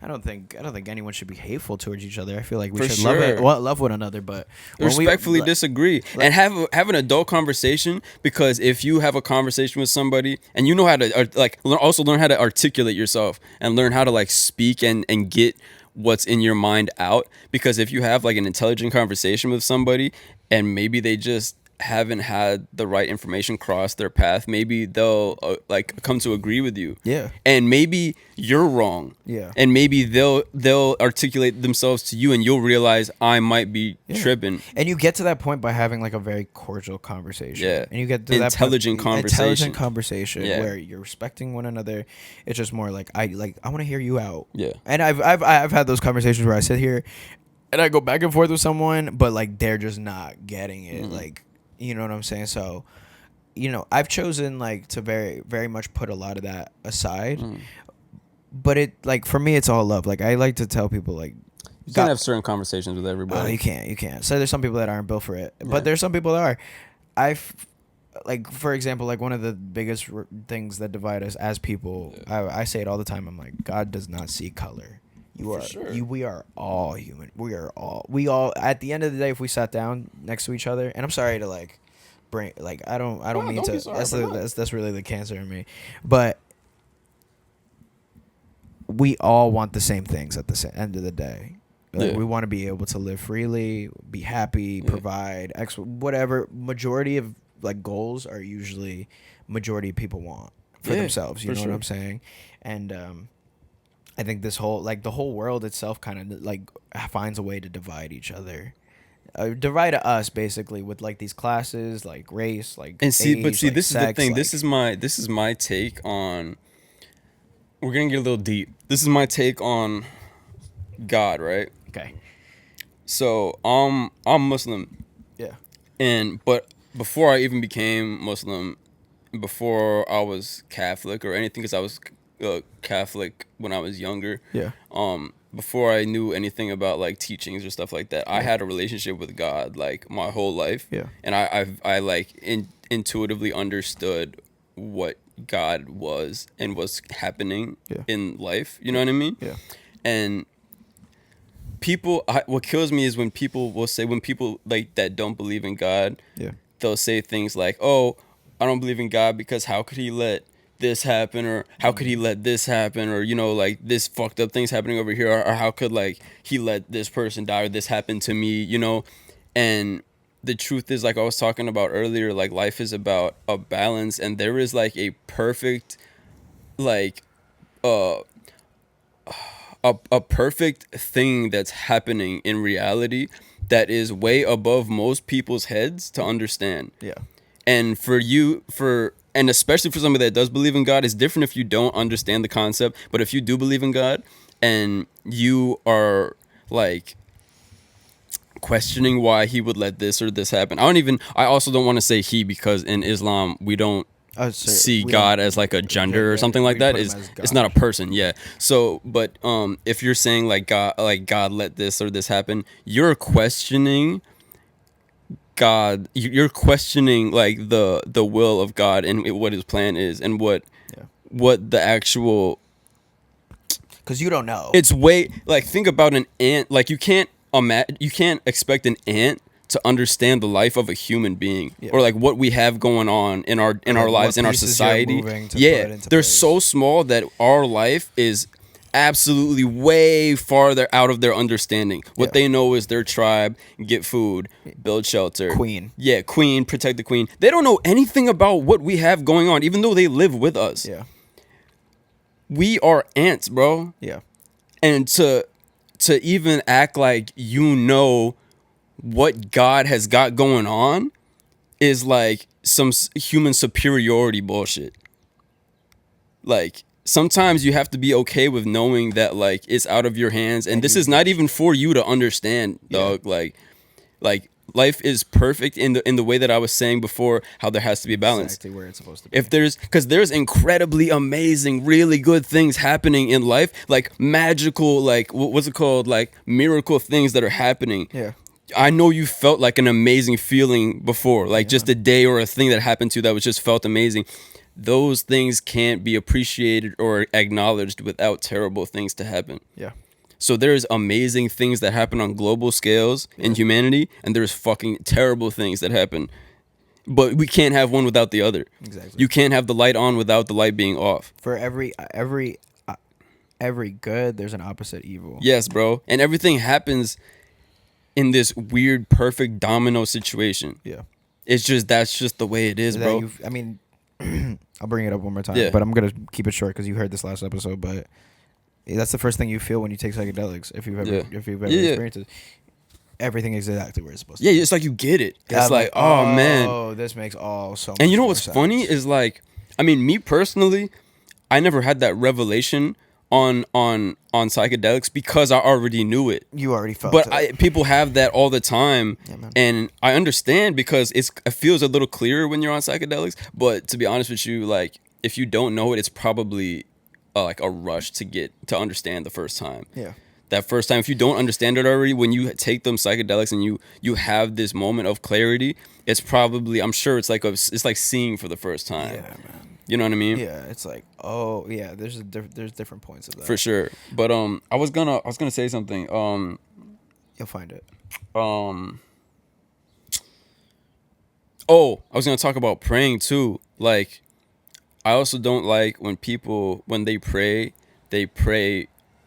I don't think anyone should be hateful towards each other. I feel like we For should sure. love one another, but when we- Respectfully like- disagree and have an adult conversation, because if you have a conversation with somebody and you know how to also learn how to articulate yourself and learn how to like speak and get what's in your mind out, because if you have like an intelligent conversation with somebody and maybe they just haven't had the right information cross their path, maybe they'll like come to agree with you. Yeah. And maybe you're wrong. Yeah. And maybe they'll articulate themselves to you, and you'll realize I might be tripping. And you get to that point by having like a very cordial conversation. Yeah. And you get to Intelligent that point, conversation. Intelligent conversation Yeah. where you're respecting one another. It's just more like I want to hear you out. Yeah. And I've had those conversations where I sit here and I go back and forth with someone, but like they're just not getting it. Mm-hmm. Like, you know what I'm saying? So, you know, I've chosen like to very, very much put a lot of that aside. But it, like, for me, it's all love. Like, I like to tell people, like, You can't have certain conversations with everybody. you can't. So there's some people that aren't built for it, but there's some people that are. Like, for example, like one of the biggest things that divide us as people, I say it all the time. I'm like, God does not see color. We are all human. We all. At the end of the day, if we sat down next to each other, and I'm sorry to like bring, like, I don't mean don't to. be sorry, That's really the cancer in me, but we all want the same things at the end of the day. Like, we want to be able to live freely, be happy, provide whatever. Majority of like goals are usually majority of people want for themselves. You know what I'm saying? And I think this whole, like, the whole world itself kind of like finds a way to divide each other. Divide us basically with like these classes, like race, like And see, age, but see, like this sex, is the thing. like, This is my take on. We're gonna get a little deep. This is my take on God, right? okay. So I'm Muslim, Yeah. but before I even became Muslim, before I was Catholic or anything, because I was Catholic when I was younger. Yeah. Before I knew anything about like teachings or stuff like that, I had a relationship with God like my whole life. Yeah. And I like intuitively understood what God was and what's happening in life. You know what I mean? Yeah. And what kills me is when people like that don't believe in God, they'll say things like, "Oh, I don't believe in God because how could he let this happen, or how could he let this happen, or, you know, like this fucked up things happening over here, or how could like he let this person die or this happen to me," you know? And the truth is, like I was talking about earlier, like life is about a balance, and there is like a perfect like a perfect thing that's happening in reality that is way above most people's heads to understand. Yeah. And and especially for somebody that does believe in God, it's different if you don't understand the concept. But if you do believe in God and you are like questioning why he would let this or this happen. I also don't want to say he, because in Islam we don't see God as like a gender or something like that. It's not a person. Yeah. So, but if you're saying like God let this or this happen, you're questioning God. You're questioning like the will of God and what his plan is and what the actual. Because you don't know. It's way like, think about an ant. Like you can't expect an ant to understand the life of a human being or like what we have going on in our lives, in our society. They're so small that our life is absolutely way farther out of their understanding. What they know is their tribe, get food, build shelter. Queen, protect the queen. They don't know anything about what we have going on, even though they live with us. Yeah. We are ants, bro. Yeah. And to even act like you know what God has got going on is like some human superiority bullshit. Like, sometimes you have to be okay with knowing that like it's out of your hands, and this is not even for you to understand, dog. Like life is perfect in the way that I was saying before, how there has to be a balance. Exactly where it's supposed to be. Because there's incredibly amazing, really good things happening in life, like magical, like what's it called, like miracle things that are happening. Yeah. I know you felt like an amazing feeling before, like just a day or a thing that happened to you that was just felt amazing. Those things can't be appreciated or acknowledged without terrible things to happen. Yeah. So there's amazing things that happen on global scales in humanity, and there's fucking terrible things that happen. But we can't have one without the other. Exactly. You can't have the light on without the light being off. For every good, there's an opposite evil. Yes, bro. And everything happens in this weird, perfect domino situation. Yeah. It's just that's just the way it is, That bro. I mean, I'll bring it up one more time, Yeah. but I'm gonna keep it short because you heard this last episode. But that's the first thing you feel when you take psychedelics. If you've ever experienced it, everything is exactly where it's supposed to. Yeah, be. it's like you get it. Yeah, It's I'm like, oh man. oh, this makes all so. Much And you know more what's sense. funny is like, I mean, me personally, I never had that revelation on psychedelics because I already knew it. You already felt But it. people have that all the time, man. and I understand because it feels a little clearer when you're on psychedelics. But to be honest with you, like if you don't know it, it's probably like a rush to understand the first time. Yeah. That first time, if you don't understand it already, when you take them psychedelics and you have this moment of clarity, it's probably, I'm sure it's like seeing for the first time. Yeah, man. You know what I mean? Yeah, it's like, oh yeah, there's different points of that. For sure. But I was gonna say something. You'll find it. Oh, I was gonna talk about praying too. Like, I also don't like when people when they pray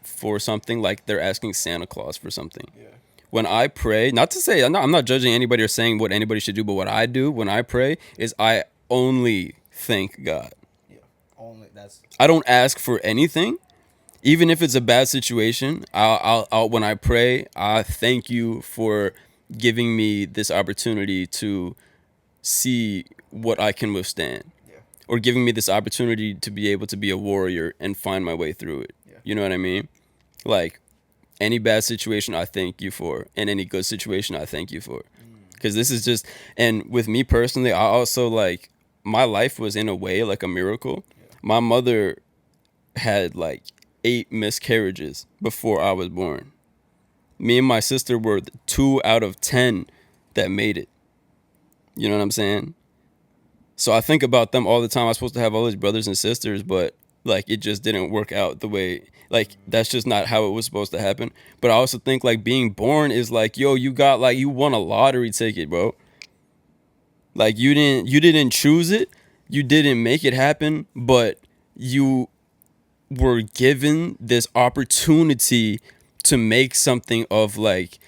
for something like they're asking Santa Claus for something. Yeah. When I pray, not to say I'm not judging anybody or saying what anybody should do, but what I do when I pray is I only thank God. Yeah. Only that's. I don't ask for anything, even if it's a bad situation. I'll when I pray, I thank you for giving me this opportunity to see what I can withstand, or giving me this opportunity to be able to be a warrior and find my way through it. Yeah. You know what I mean? Like any bad situation, I thank you for, and any good situation, I thank you for, because this is just. And with me personally, I also like. My life was in a way like a miracle. My mother had like 8 miscarriages before I was born. Me and my sister were 2 out of 10 that made it. You know what I'm saying? So I think about them all the time. I was supposed to have all these brothers and sisters, but like it just didn't work out the way, like that's just not how it was supposed to happen. But I also think like being born is like, yo, you won a lottery ticket, bro. Like you didn't choose it, you didn't make it happen, but you were given this opportunity to make something of like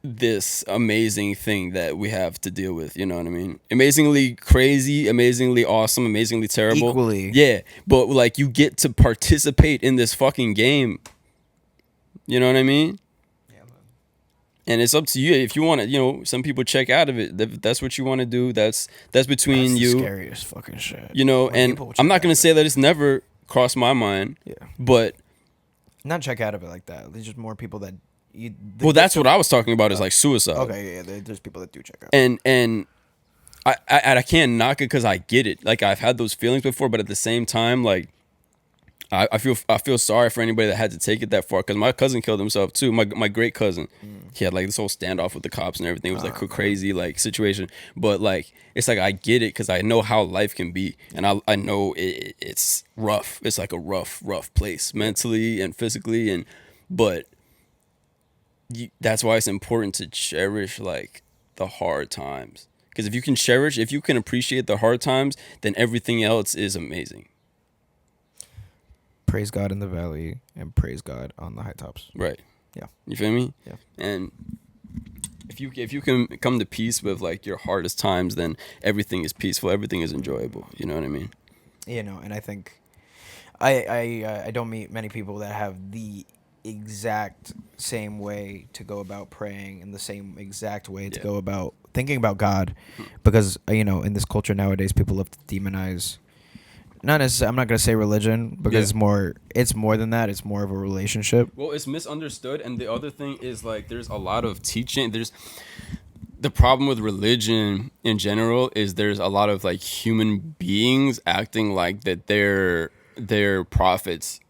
this amazing thing that we have to deal with, you know what I mean? Amazingly crazy, amazingly awesome, amazingly terrible. Equally. Yeah, but like you get to participate in this fucking game. You know what I mean? And it's up to you if you want to. You know, some people check out of it. If that's what you want to do. That's between That's you. the scariest fucking shit. You know, When and people I'm check not out gonna of say that it's never crossed my mind. Yeah. But Not check out of it like that. There's just more people that. well, that's what I was talking about. Is like suicide. Okay, yeah. There's people that do check out. And I can't knock it because I get it. Like I've had those feelings before, but at the same time, like I feel sorry for anybody that had to take it that far, because my cousin killed himself too. My great cousin, he had like this whole standoff with the cops and everything. It was like a crazy like situation, but like it's like I get it because I know how life can be, and I know it's rough. It's like a rough place mentally and physically, but that's why it's important to cherish like the hard times, because if you can appreciate the hard times, then everything else is amazing. Praise God in the valley and praise God on the high tops. Right. Yeah. You feel me? Yeah. And if you can come to peace with like your hardest times, then everything is peaceful. Everything is enjoyable. You know what I mean? You know, and I think I don't meet many people that have the exact same way to go about praying and the same exact way to go about thinking about God, because you know, in this culture nowadays, people love to demonize. Not necessarily. I'm not gonna say religion, because it's more than that. It's more of a relationship. Well, it's misunderstood, and the other thing is like there's a lot of teaching. There's the problem with religion in general is there's a lot of like human beings acting like that they're prophets,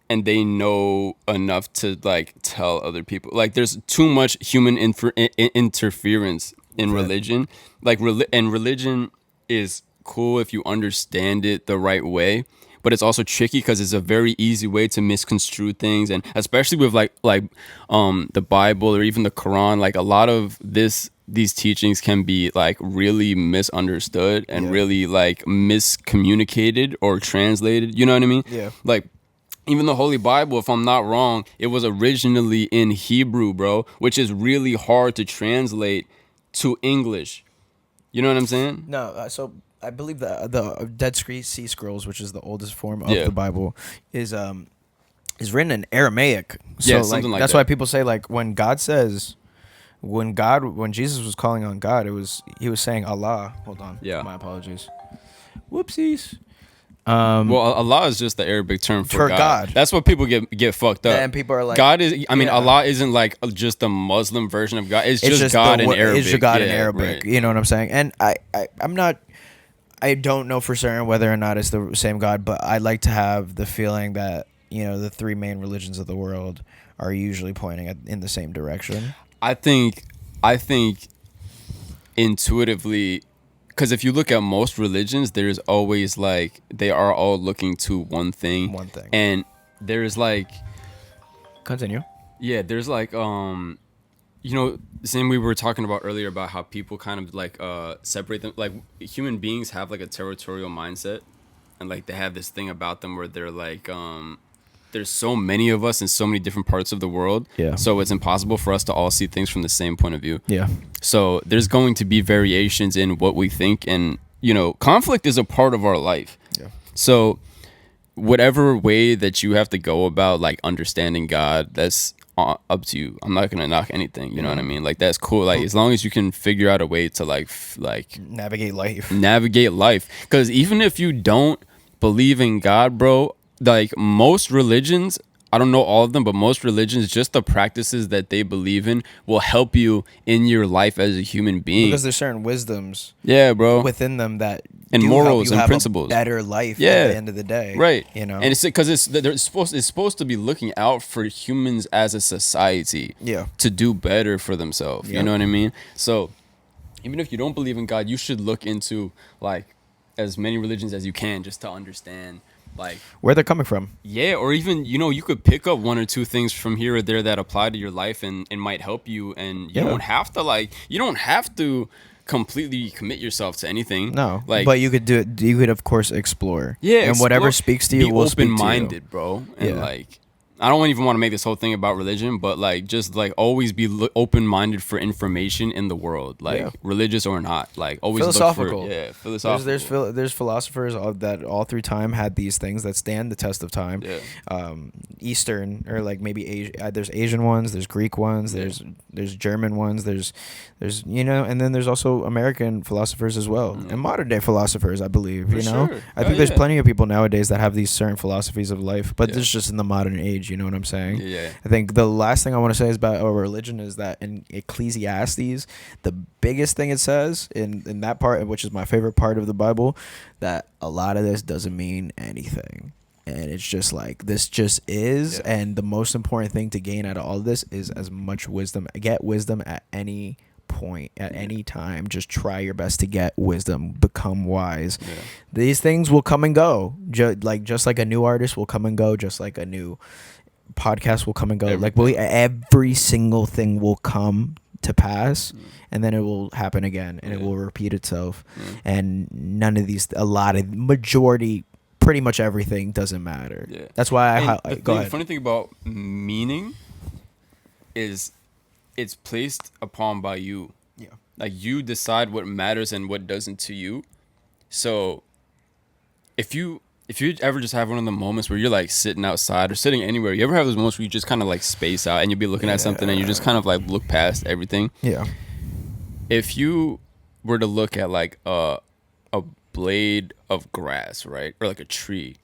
and they know enough to like tell other people. Like there's too much human interference in religion. Like and religion is cool if you understand it the right way, but it's also tricky because it's a very easy way to misconstrue things, and especially with like the Bible or even the Quran, like a lot of these teachings can be like really misunderstood and really like miscommunicated or translated, you know what I mean? Like even the Holy Bible, if I'm not wrong, it was originally in Hebrew, bro, which is really hard to translate to English. You know what I'm saying? No, so I believe the Dead Sea Scrolls, which is the oldest form of Yeah. the Bible, is written in Aramaic. So Yeah, like, something like that's that. why people say like when Jesus was calling on God, he was saying Allah. Hold on. Yeah. My apologies. Whoopsies. Well, Allah is just the Arabic term for God. That's what people get fucked up. And people are like, God is. I mean, yeah. Allah isn't like just a Muslim version of God. It's It's just God in Arabic. It's just God in Yeah, Arabic. right. You know what I'm saying? And I'm not. I don't know for certain whether or not it's the same God, but I like to have the feeling that the three main religions of the world are usually pointing in the same direction. I think intuitively, because if you look at most religions, there's always like they are all looking to one thing. One thing. And there's like, Continue. yeah, there's like same we were talking about earlier about how people kind of like separate them. Like human beings have like a territorial mindset, and like they have this thing about them where they're like there's so many of us in so many different parts of the world. Yeah. So it's impossible for us to all see things from the same point of view. Yeah. So there's going to be variations in what we think, and conflict is a part of our life. Yeah. So whatever way that you have to go about like understanding God, that's up to you. I'm not gonna knock anything. You know what I mean? Like that's cool. Like as long as you can figure out a way to like Navigate life. Because even if you don't believe in God, bro, like most religions, I don't know all of them, but most religions, just the practices that they believe in will help you in your life as a human being. Because there's certain wisdoms, yeah, bro, within them that and do morals help you and have principles. a better life. Yeah. At the end of the day, right? And it's because it's supposed to be looking out for humans as a society, Yeah. to do better for themselves. Yeah. You know what I mean? So even if you don't believe in God, you should look into like as many religions as you can just to understand like where they're coming from. Yeah, or even you could pick up one or two things from here or there that apply to your life and might help you, and you don't have to completely commit yourself to anything. No, like, but you could do it. You could of course explore. Yeah, and whatever speaks to you be will speak to you. open-minded, bro. And Yeah. like, I don't even want to make this whole thing about religion, but like just like always be open-minded for information in the world, like Yeah. religious or not. Like always Philosophical. Look for philosophical. There's philosophers that all through time had these things that stand the test of time. Yeah. Eastern or like maybe there's Asian ones, there's Greek ones, Yeah. there's German ones, there's and then there's also American philosophers as well, and modern day philosophers, I believe. For sure. I think Oh, there's yeah. plenty of people nowadays that have these certain philosophies of life, but Yeah. this is just in the modern age. You know what I'm saying? Yeah. I think the last thing I want to say is about our religion is that in Ecclesiastes, the biggest thing it says in that part, which is my favorite part of the Bible, that a lot of this doesn't mean anything. And it's just like, this just is. Yeah. And the most important thing to gain out of all of this is as much wisdom. Get wisdom at any point, at any time. Just try your best to get wisdom, become wise. Yeah. These things will come and go. Just like a new artist will come and go, just like a new podcast will come and go. Every single thing will come to pass, and then it will happen again, and it will repeat itself. And none of these, majority, pretty much everything doesn't matter. Yeah. That's why The funny thing about meaning is it's placed upon by you. Yeah. Like you decide what matters and what doesn't to you. So if you ever just have one of the moments where you're like sitting outside or sitting anywhere, you ever have those moments where you just kind of like space out and you'll be looking at something and you just kind of like look past everything. Yeah. If you were to look at like a blade of grass, right? Or like a tree.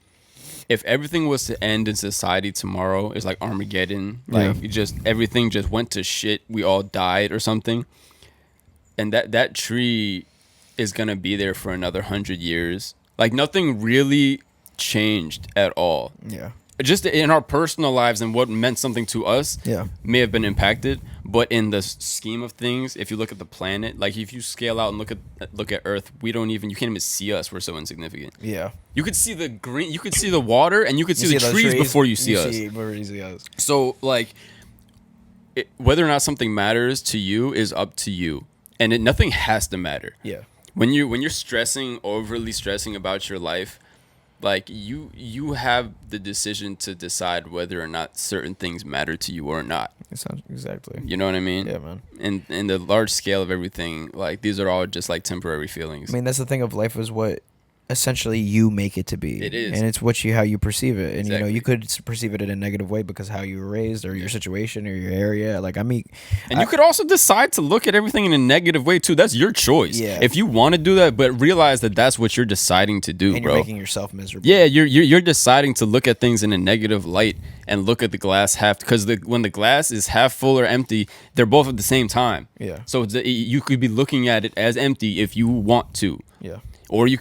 If everything was to end in society tomorrow, it's like Armageddon. Like everything just went to shit. We all died or something. And that tree is gonna be there for another 100 years. Like nothing really changed at all. Yeah. Just in our personal lives and what meant something to us may have been impacted, but in the scheme of things, if you look at the planet, like if you scale out and look at Earth, you can't even see us. We're so insignificant. Yeah. You could see the green, you could see the water, and you could see the trees before you see us. So like, whether or not something matters to you is up to you, and nothing has to matter. Yeah. When you're overly stressing about your life, Like you have the decision to decide whether or not certain things matter to you or not. It sounds exactly. You know what I mean? Yeah, man. And in the large scale of everything, like these are all just like temporary feelings. I mean, that's the thing of life is what essentially you make it to be. It is. And it's how you perceive it. And Exactly. you could perceive it in a negative way because how you were raised or your situation or your area. Like and you could also decide to look at everything in a negative way too. That's your choice. Yeah. If you want to do that, but realize that that's what you're deciding to do, and bro. you're making yourself miserable. Yeah, you're deciding to look at things in a negative light and look at the glass half, because when the glass is half full or empty, they're both at the same time. Yeah. So you could be looking at it as empty if you want to. Yeah. Or you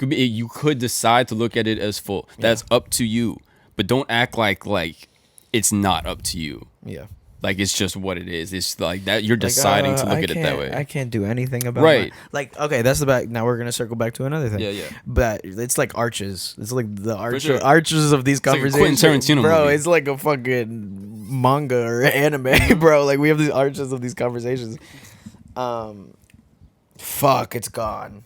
could decide to look at it as full. That's up to you. But don't act like it's not up to you. Yeah. Like it's just what it is. It's like that you're deciding to look at it that way. I can't do anything about Right. okay, that's the back. Now we're gonna circle back to another thing. Yeah, yeah. But it's like arches. It's like the sure. arches of these like a conversations. Quentin Tarantino bro, movie. it's like a fucking manga or anime, bro. Like we have these arches of these conversations. Fuck, it's gone.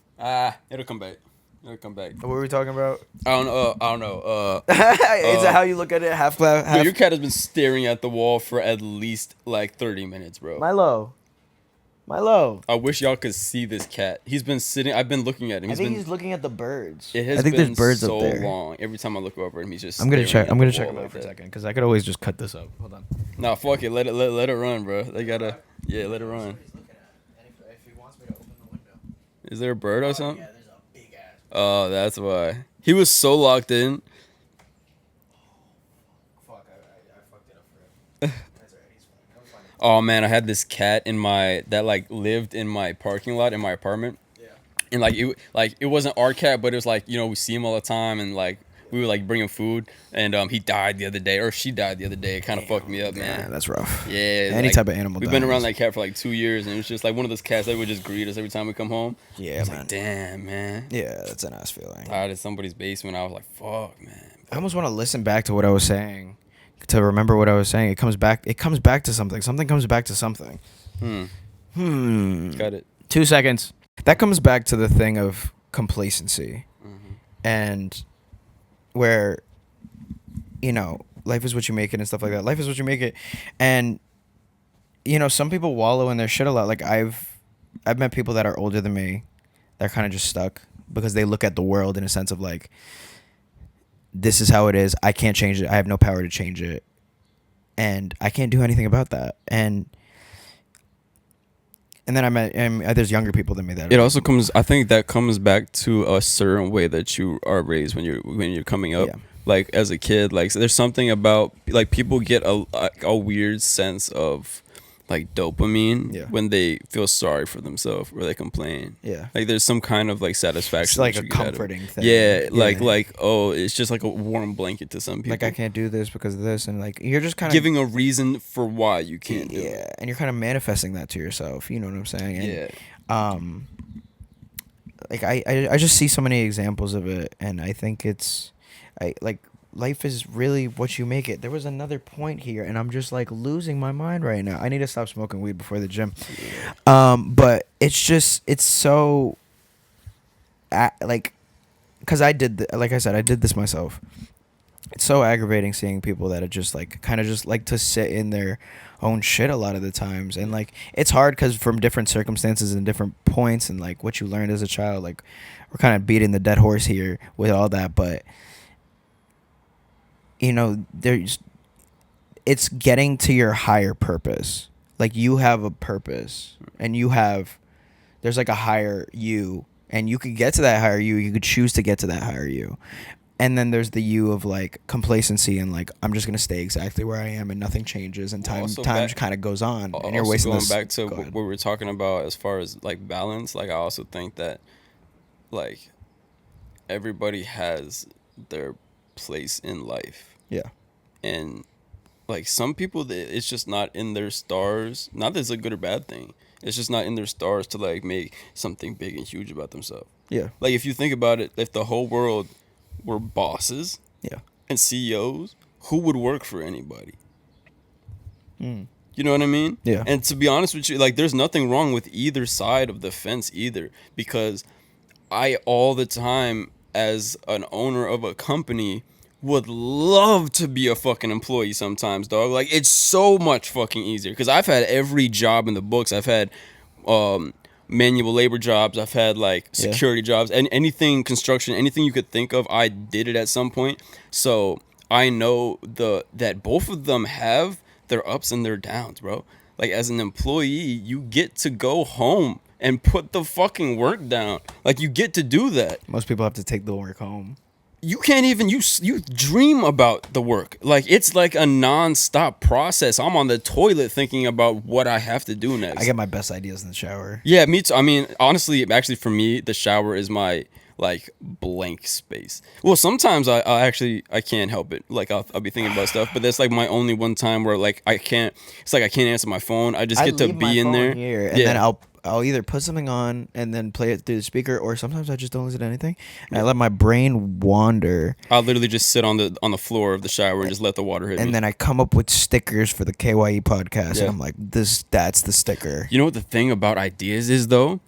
It'll come back. It'll come back. What were we talking about? I don't know. Is it how you look at it? Half glass. Yo, your cat has been staring at the wall for at least like 30 minutes, bro. Milo. I wish y'all could see this cat. He's been sitting. I've been looking at him. He's looking at the birds. It has I think been there's birds so up there. long. Every time I look over him, he's just. I'm gonna staring check. at I'm the gonna check wall him out like for a that. second because I could always just cut this up. Hold on. Nah, fuck it. Let it run, bro. They gotta. Yeah, let it run. Is there a bird or something? Yeah, there's a big ass. Oh, that's why. He was so locked in. Fuck, I fucked it up for him. That's alright, he's fine. I'm fine. Oh man, I had this cat that like lived in my parking lot in my apartment. Yeah. And it wasn't our cat, but it was like, we see him all the time, and like we would like bring him food, and he died the other day, or she died the other day. It kind of fucked me up, Yeah, man. that's rough. Yeah, Any like, type of animal We've been dies. around that cat for like 2 years, and it's just like one of those cats that would just greet us every time we come home. Yeah, It's man. like, damn, man. Yeah, that's an ass feeling. Tired in somebody's basement. I was like, fuck, man. I almost want to listen back to what I was saying, to remember what I was saying. It comes back to something. Something comes back to something. Got it. 2 seconds. That comes back to the thing of complacency, and where, life is what you make it and stuff like that. Life is what you make it, and some people wallow in their shit a lot. Like I've met people that are older than me, that are kind of just stuck because they look at the world in a sense of like, this is how it is. I can't change it. I have no power to change it, and I can't do anything about that. And then I met there's younger people than me that. It also I think that comes back to a certain way that you are raised when you're coming up. Yeah. Like as a kid, like there's something about like people get a weird sense of like dopamine when they feel sorry for themselves or they complain. Yeah. Like there's some kind of like satisfaction. It's like that a you get out of it. comforting thing. Yeah, Yeah. like oh, it's just like a warm blanket to some people. Like I can't do this because of this, and like you're just kind of giving a reason for why you can't do it. Yeah, and you're kind of manifesting that to yourself. You know what I'm saying? And, Yeah. Like I just see so many examples of it, and I think life is really what you make it. There was another point here, and I'm just like losing my mind right now. I need to stop smoking weed before the gym. But it's so, because I did this myself. It's so aggravating seeing people that are just like kind of just like to sit in their own shit a lot of the times, and like it's hard because from different circumstances and different points and like what you learned as a child, like we're kind of beating the dead horse here with all that, but it's getting to your higher purpose. Like you have a purpose, and there's like a higher you, and you could get to that higher you. You could choose to get to that higher you. And then there's the you of like complacency and like I'm just gonna stay exactly where I am and nothing changes and time kind of goes on and you're wasting going back to what we were talking about as far as like balance. Like I also think that like everybody has their place in life. Yeah. And like some people, it's just not in their stars. Not that it's a good or bad thing. It's just not in their stars to like make something big and huge about themselves. Yeah. Like if you think about it, if the whole world were bosses, and CEOs, who would work for anybody? You know what I mean? Yeah. And to be honest with you, like there's nothing wrong with either side of the fence either, because I all the time as an owner of a company, would love to be a fucking employee sometimes, dog. Like, it's so much fucking easier. Because I've had every job in the books. I've had manual labor jobs. I've had, like, security jobs. And anything, construction, anything you could think of, I did it at some point. So I know that both of them have their ups and their downs, bro. Like, as an employee, you get to go home and put the fucking work down. Like, you get to do that. Most people have to take the work home. You can't even, you dream about the work. Like, it's like a non-stop process. I'm on the toilet thinking about what I have to do next. I get my best ideas in the shower. Yeah, me too. I mean, honestly, actually, for me, the shower is my, like, blank space. Well, sometimes I can't help it. Like, I'll be thinking about stuff, but that's, like, my only one time where, like, I can't answer my phone. I just get to be in there. Here, and then I'll either put something on and then play it through the speaker, or sometimes I just don't listen to anything. And I let my brain wander. I'll literally just sit on the floor of the shower and just let the water hit me. And then I come up with stickers for the KYE podcast, and I'm like, that's the sticker. You know what the thing about ideas is, though?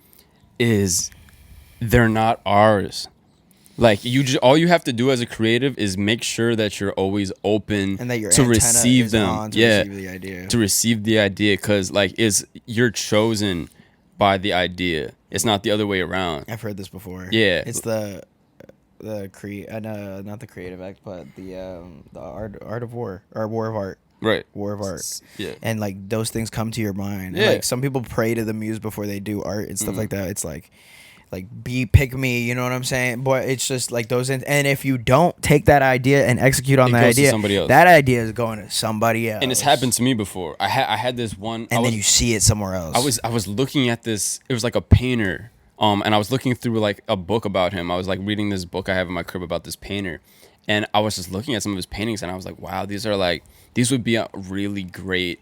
Is they're not ours. Like, all you have to do as a creative is make sure that you're always open and that your to receive them. Receive the idea. To receive the idea, because, like, you're chosen by the idea. It's not the other way around. I've heard this before. Yeah, it's not the creative act, but the art of war, or war of art. Right. War of art. Yeah. And, like, those things come to your mind. Yeah. Like, some people pray to the muse before they do art and stuff like that. It's like pick me, you know what I'm saying? But it's just like those, and if you don't take that idea and execute on that idea, somebody else. That idea is going to somebody else. And it's happened to me before. I had this one, and then you see it somewhere else. I was looking at this. It was like a painter, and I was looking through, like, a book about him. I was, like, reading this book I have in my crib about this painter, and I was just looking at some of his paintings, and I was like, wow, these would be a really great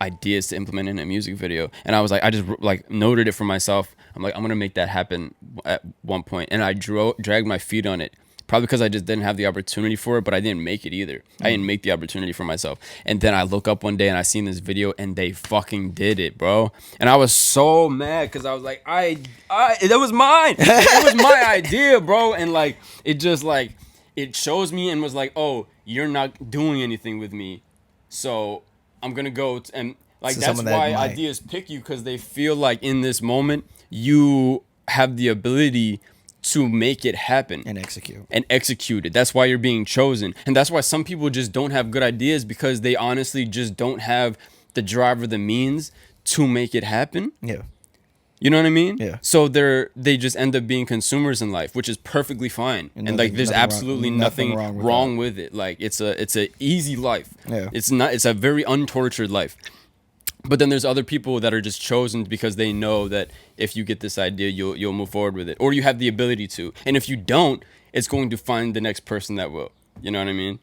ideas to implement in a music video. And I was like, I just, like, noted it for myself. I'm like, I'm gonna make that happen at one point. And I dragged my feet on it, probably because I just didn't have the opportunity for it, but I didn't make it either. I didn't make the opportunity for myself. And then I look up one day and I seen this video and they fucking did it, bro. And I was so mad because I was like, that was mine. It was my idea, bro. And, like, it just, like, it shows me and was like, oh, you're not doing anything with me, so I'm gonna go and, like, so that's why ideas pick you, because they feel like in this moment you have the ability to make it happen and execute it. That's why you're being chosen, and that's why some people just don't have good ideas, because they honestly just don't have the drive or the means to make it happen. Yeah. You know what I mean? Yeah. So they just end up being consumers in life, which is perfectly fine. And like, there's absolutely nothing wrong with it. Like, it's a easy life. Yeah. It's a very untortured life. But then there's other people that are just chosen because they know that if you get this idea, you'll move forward with it, or you have the ability to. And if you don't, it's going to find the next person that will. You know what I mean?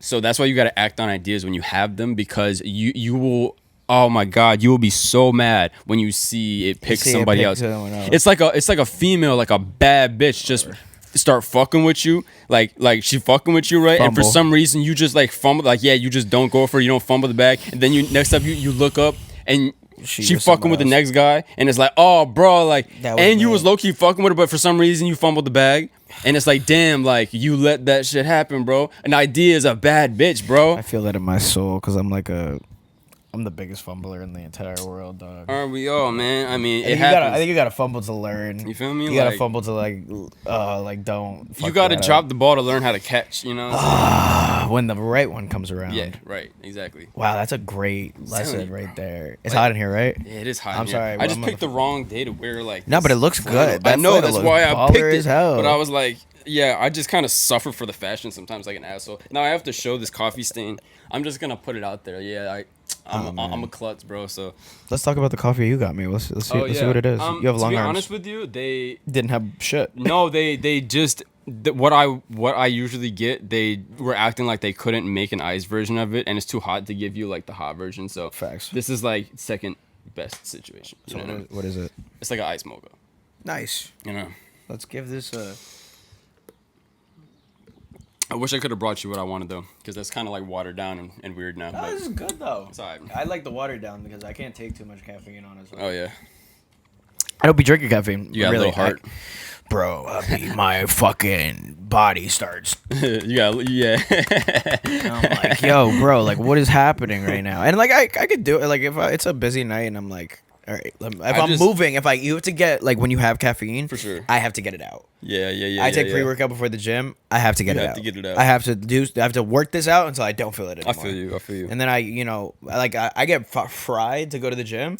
So that's why you got to act on ideas when you have them, because you will. Oh my God, you will be so mad when you see it pick somebody else. It's like a female, like a bad bitch, just start fucking with you, like she fucking with you, right? Fumble. And for some reason you just, like, fumble, like, you just don't go for it, you don't fumble the bag, and then next up you look up and she fucking with the next guy, and it's like, oh, bro, like, and you was low key fucking with her, but for some reason you fumbled the bag, and it's like, damn, like, you let that shit happen, bro. An idea is a bad bitch, bro. I feel that in my soul, because I'm the biggest fumbler in the entire world, dog. Aren't we all, man? I mean, I think you gotta fumble to learn. You feel me? You gotta fumble to, like don't. You gotta drop the ball to learn how to catch. You know. When the right one comes around. Yeah. Right. Exactly. Wow, that's a great lesson right there. It's hot in here, right? Yeah, it is hot. I'm sorry. I just picked the wrong day to wear, like. No, but it looks good. I know, that's why I picked it. Hell. But I was like, yeah, I just kind of suffer for the fashion sometimes, like an asshole. Now I have to show this coffee stain. I'm just gonna put it out there. Yeah, I'm a klutz, bro. So let's talk about the coffee you got me. Let's see what it is. You have long arms. To be honest with you, they didn't have shit. No, they just what I usually get. They were acting like they couldn't make an iced version of it, and it's too hot to give you, like, the hot version. So facts. This is, like, second best situation. So what is it? It's like an iced mocha. Nice. You know. Let's give this a. I wish I could have brought you what I wanted, though, because that's kind of, like, watered down and weird now. No, this is good, though. It's all right. I like the watered down because I can't take too much caffeine on it. So. Oh, yeah. I don't be drinking caffeine. You got a little heart. Bro, my fucking body starts. You got, yeah. I'm like, yo, bro, like, what is happening right now? And like, I could do it. Like, if it's a busy night and I'm like, all right, if I'm moving, you have to get, like, when you have caffeine, For sure. I have to get it out. Yeah. I take pre-workout before the gym. I have to get it out. You have to get it out. I have to work this out until I don't feel it anymore. I feel you. And then I get fried to go to the gym.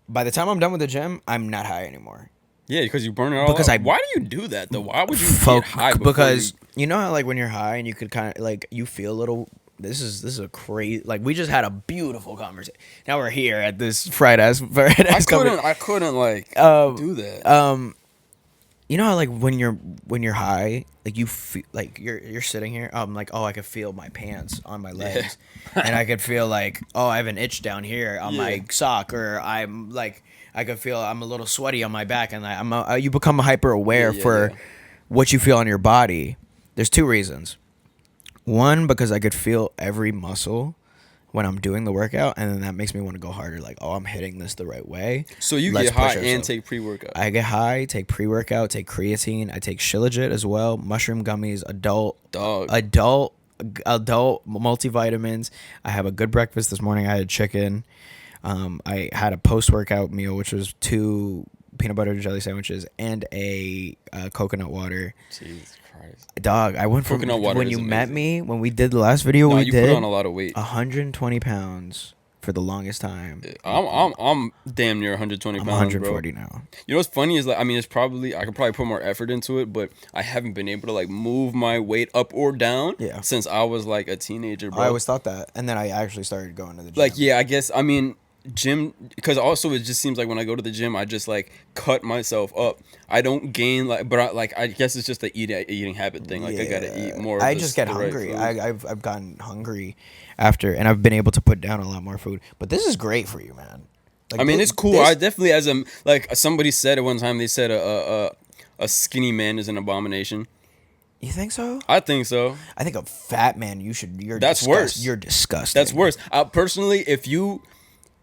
By the time I'm done with the gym, I'm not high anymore. Yeah, because you burn it all Because out. Why do you do that, though? Why would you get high before Because you know how, like, when you're high and you could kind of, like, you feel a little... This is a crazy... Like, we just had a beautiful conversation. Now we're here at this Friday-ass I couldn't, like, do that. You know how, like, when you're high, like, you feel... Like, you're sitting here, like, oh, I could feel my pants on my legs. And I could feel, like, oh, I have an itch down here on my sock. Or I'm, like... I could feel I'm a little sweaty on my back, and you become hyper aware for what you feel on your body. There's two reasons. One, because I could feel every muscle when I'm doing the workout, and then that makes me want to go harder. Like, oh, I'm hitting this the right way. So you get high and take pre-workout. I get high, take pre-workout, take creatine. I take Shilajit as well, mushroom gummies, adult multivitamins. I have a good breakfast this morning. I had chicken. I had a post-workout meal, which was 2 peanut butter and jelly sandwiches and a coconut water. Jesus Christ. Dog, I went from Coconut water when is you amazing. met me, when we did the last video, you put on a lot of weight. 120 pounds for the longest time. I'm damn near 120 I'm pounds, 140 bro. now. You know what's funny is, like, I mean, it's probably, I could probably put more effort into it, but I haven't been able to, like, move my weight up or down since I was, like, a teenager, bro. I always thought that, and then I actually started going to the gym. Like, yeah, I guess, I mean, gym, because also it just seems like when I go to the gym, I just, like, cut myself up. I don't gain, like, but I guess it's just the eating habit thing. Like, I gotta eat more. I just get hungry. I've gotten hungry after, and I've been able to put down a lot more food. But this is great for you, man. Like, I mean, it's cool. I definitely, as a, like, somebody said at one time, they said a skinny man is an abomination. You think so? I think so. I think a fat man, That's worse. You're disgusting. That's worse. Personally, if you,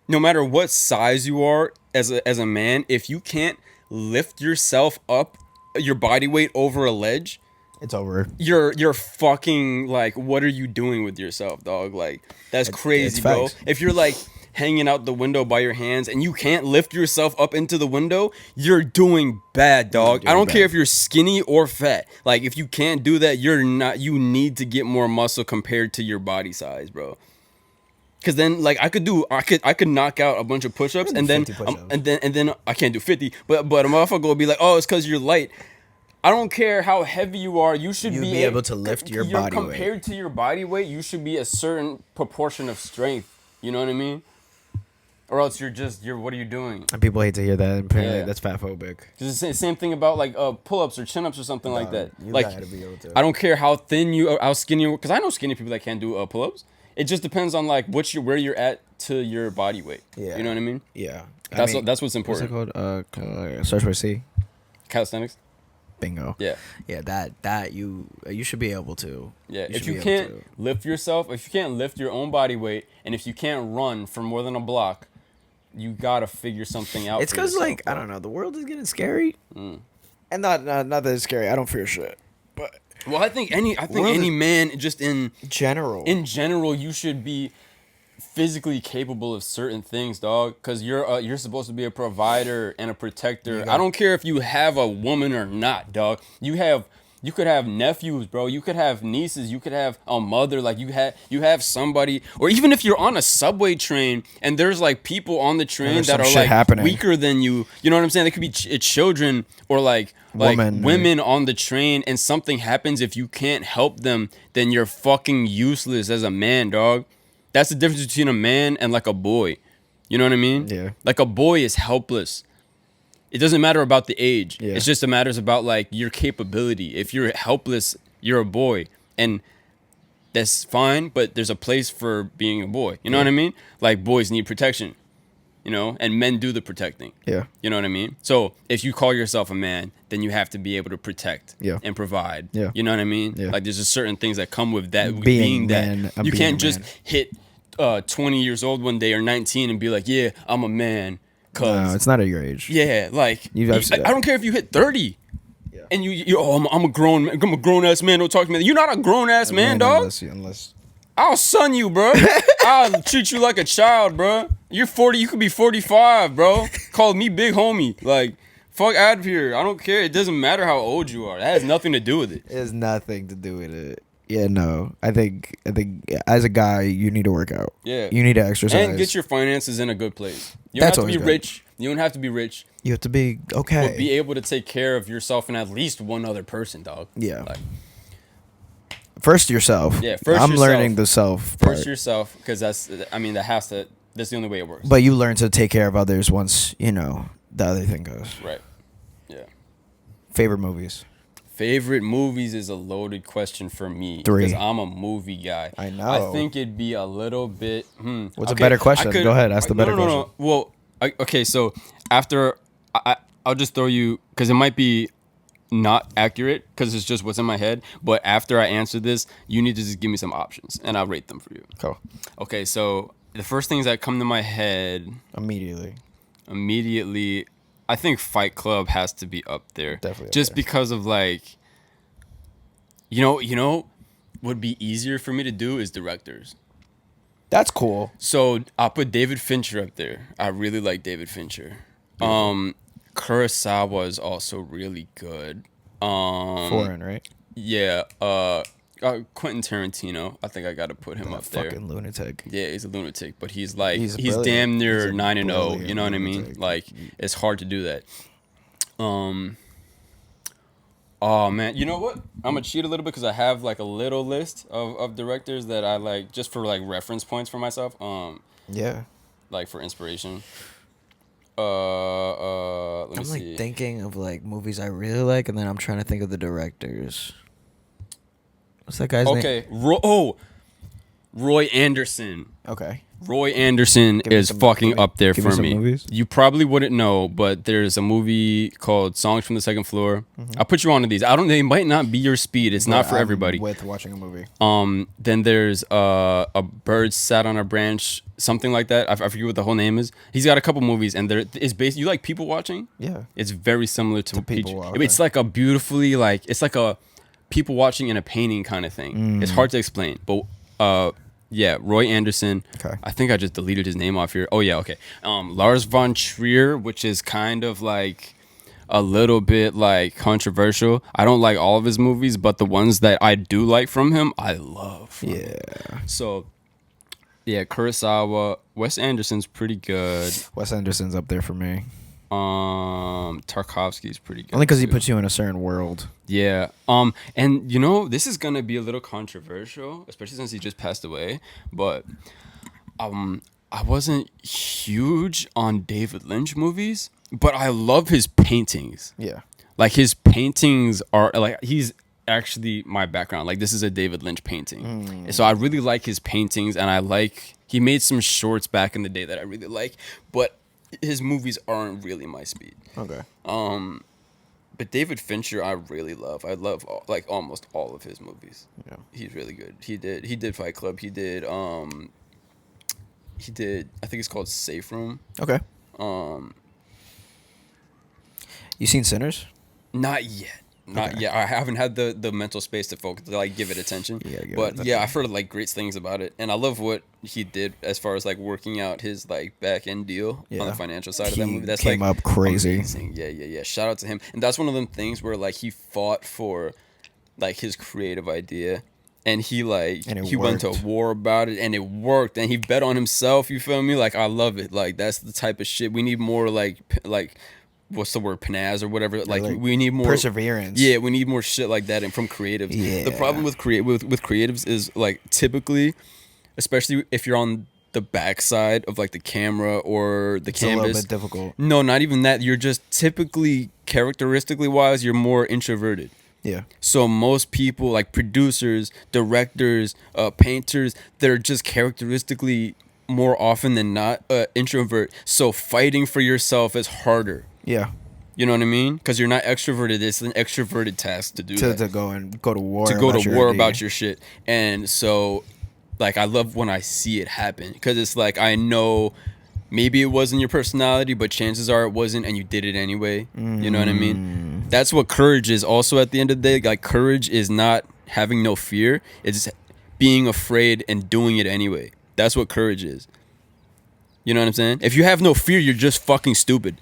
no matter what size you are as a man, if you can't lift yourself up, your body weight over a ledge, it's over. You're fucking, like, what are you doing with yourself, dog? Like, that's crazy, bro. If you're, like, hanging out the window by your hands and you can't lift yourself up into the window, you're doing bad, dog. I don't care if you're skinny or fat. Like, if you can't do that, you need to get more muscle compared to your body size, bro. Cause then, like, I could knock out a bunch of push-ups and then I can't do 50, but a motherfucker will be like, oh, it's cause you're light. I don't care how heavy you are, you should be able to lift your body weight. Compared to your body weight, you should be a certain proportion of strength. You know what I mean? Or else you're what are you doing? And people hate to hear that. Apparently, that's fatphobic. It's the same thing about, like, pull-ups or chin-ups or something like that. You like, gotta be able to. I don't care how thin you, how skinny you are, because I know skinny people that can't do pull-ups. It just depends on, like, where you're at to your body weight. Yeah. You know what I mean? Yeah. That's what's important. What's it called? Search for C. Calisthenics. Bingo. Yeah. Yeah. That you should be able to. Yeah. If you can't lift yourself, if you can't lift your own body weight, and if you can't run for more than a block, you gotta figure something out. It's because, like, I don't know, the world is getting scary, and not that it's scary. I don't fear shit, but. Well, I think any man, just in general, you should be physically capable of certain things, dog. Because you're supposed to be a provider and a protector. I don't care if you have a woman or not, dog. You could have nephews, bro. You could have nieces. You could have a mother. Like, you have somebody, or even if you're on a subway train and there's, like, people on the train that are, like, weaker than you. You know what I'm saying? They could be children or like women on the train, and something happens. If you can't help them, then you're fucking useless as a man, dog. That's the difference between a man and, like, a boy. You know what I mean? Yeah. Like, a boy is helpless. It doesn't matter about the age. Yeah. It's just matters about, like, your capability. If you're helpless, you're a boy. And that's fine, but there's a place for being a boy. You know what I mean? Like, boys need protection, you know? And men do the protecting. Yeah. You know what I mean? So if you call yourself a man, then you have to be able to protect and provide. Yeah. You know what I mean? Yeah. Like, there's just certain things that come with that. Being that. You can't just hit 20 years old one day or 19 and be like, yeah, I'm a man. Cause it's not at your age. yeah, like I've I don't care if you hit 30. Yeah. And I'm a grown ass man. Don't talk to me. You're not a grown ass man, dog. Unless I'll son you, bro. I'll treat you like a child, bro. You're 40. You could be 45, bro. Call me big homie. Like, fuck out of here. I don't care. It doesn't matter how old you are. That has nothing to do with it. it has nothing to do with it. Yeah, no. I think as a guy, you need to work out. Yeah. You need to exercise. And get your finances in a good place. You don't That's have to be always good. rich. You don't have to be rich. You have to be okay. But be able to take care of yourself and at least one other person, dog. Yeah. Like, First yourself. Yeah, first I'm yourself. learning the self part. first yourself, because that's the only way it works. But you learn to take care of others once, the other thing goes. Right. Yeah. Favorite movies? Favorite movies is a loaded question for me. 3. Because I'm a movie guy. I know. I think it'd be a little bit. What's a better question? Go ahead, ask the better question. No. Well, okay, so after. I'll just throw you. Because it might be not accurate. Because it's just what's in my head. But after I answer this, you need to just give me some options. And I'll rate them for you. Cool. Okay, so the first things that come to my head. Immediately. I think Fight Club has to be up there. Definitely up just there. because of like, would be easier for me to do is directors. That's cool. So I'll put David Fincher up there. I really like David Fincher. Kurosawa is also really good. Foreign, right? Yeah. Quentin Tarantino. I think I got to put him up there. Fucking lunatic. Yeah, he's a lunatic, but he's like he's brilliant. damn He's near a 9-0. brilliant You know what I mean? lunatic. Like it's hard to do that. Oh man, you know what? I'm gonna cheat a little bit because I have like a little list of directors that I like just for like reference points for myself. Yeah. Like for inspiration. Let me I'm like see. thinking of like movies I really like, and then I'm trying to think of the directors. What's that guy's name? Okay, Roy Anderson. Okay. Roy Anderson Give me is some- fucking give me- up there give me for some me. movies. You probably wouldn't know, but there's a movie called Songs from the Second Floor. I'll put you onto these. They might not be your speed. It's not for I'm everybody. With watching a movie. Then there's a bird sat on a branch, something like that. I forget what the whole name is. He's got a couple movies, and it's based. You like people watching? Yeah. It's very similar to People, Peach. okay. It's like a beautifully it's like a people watching in a painting kind of thing. It's hard to explain, but yeah, Roy Anderson. Okay. I think I just deleted his name off here. Oh yeah, okay. Lars von Trier, which is kind of like a little bit like controversial. I don't like all of his movies, but the ones that I do like from him, I love. Yeah. So yeah, Kurosawa, Wes Anderson's pretty good. Wes Anderson's up there for me. Tarkovsky's pretty good. Only because he too. puts you in a certain world. Yeah. And this is gonna be a little controversial, especially since he just passed away. But I wasn't huge on David Lynch movies, but I love his paintings. Yeah. Like his paintings are like he's actually my background. Like this is a David Lynch painting. So I really like his paintings, and he made some shorts back in the day that I really like, but his movies aren't really my speed. Okay. But David Fincher, I really love. I love almost all of his movies. Yeah. He's really good. He did Fight Club. He did I think it's called Safe Room. Okay. You seen Sinners? Not yet. Not yet. I haven't had the mental space to focus to give it attention. Yeah, give it but attention. yeah, I've heard great things about it, and I love what he did as far as working out his back end deal on the financial side of that He movie. That's came up crazy. Amazing. Yeah. Shout out to him, and that's one of them things where he fought for his creative idea, and he went to worked. war about it, and it worked, and he bet on himself. You feel me? I love it. That's the type of shit we need more. What's the word, panaz or whatever, we need more perseverance. Yeah, we need more shit like that and from creatives. Yeah. The problem with creatives is typically, especially if you're on the backside of the camera or the It's canvas, a little bit difficult. no, not even that, you're just typically characteristically wise you're more introverted. Yeah. So most people producers, directors, painters, they're just characteristically more often than not introvert. So fighting for yourself is harder. Yeah. You know what I mean? Because you're not extroverted. It's an extroverted task to do that. To go to war. To go about to your war idea. about your shit. And so, I love when I see it happen. Because it's I know maybe it wasn't your personality, but chances are it wasn't, and you did it anyway. You know what I mean? That's what courage is. Also, at the end of the day, like courage is not having no fear. It's being afraid and doing it anyway. That's what courage is. You know what I'm saying? If you have no fear, you're just fucking stupid.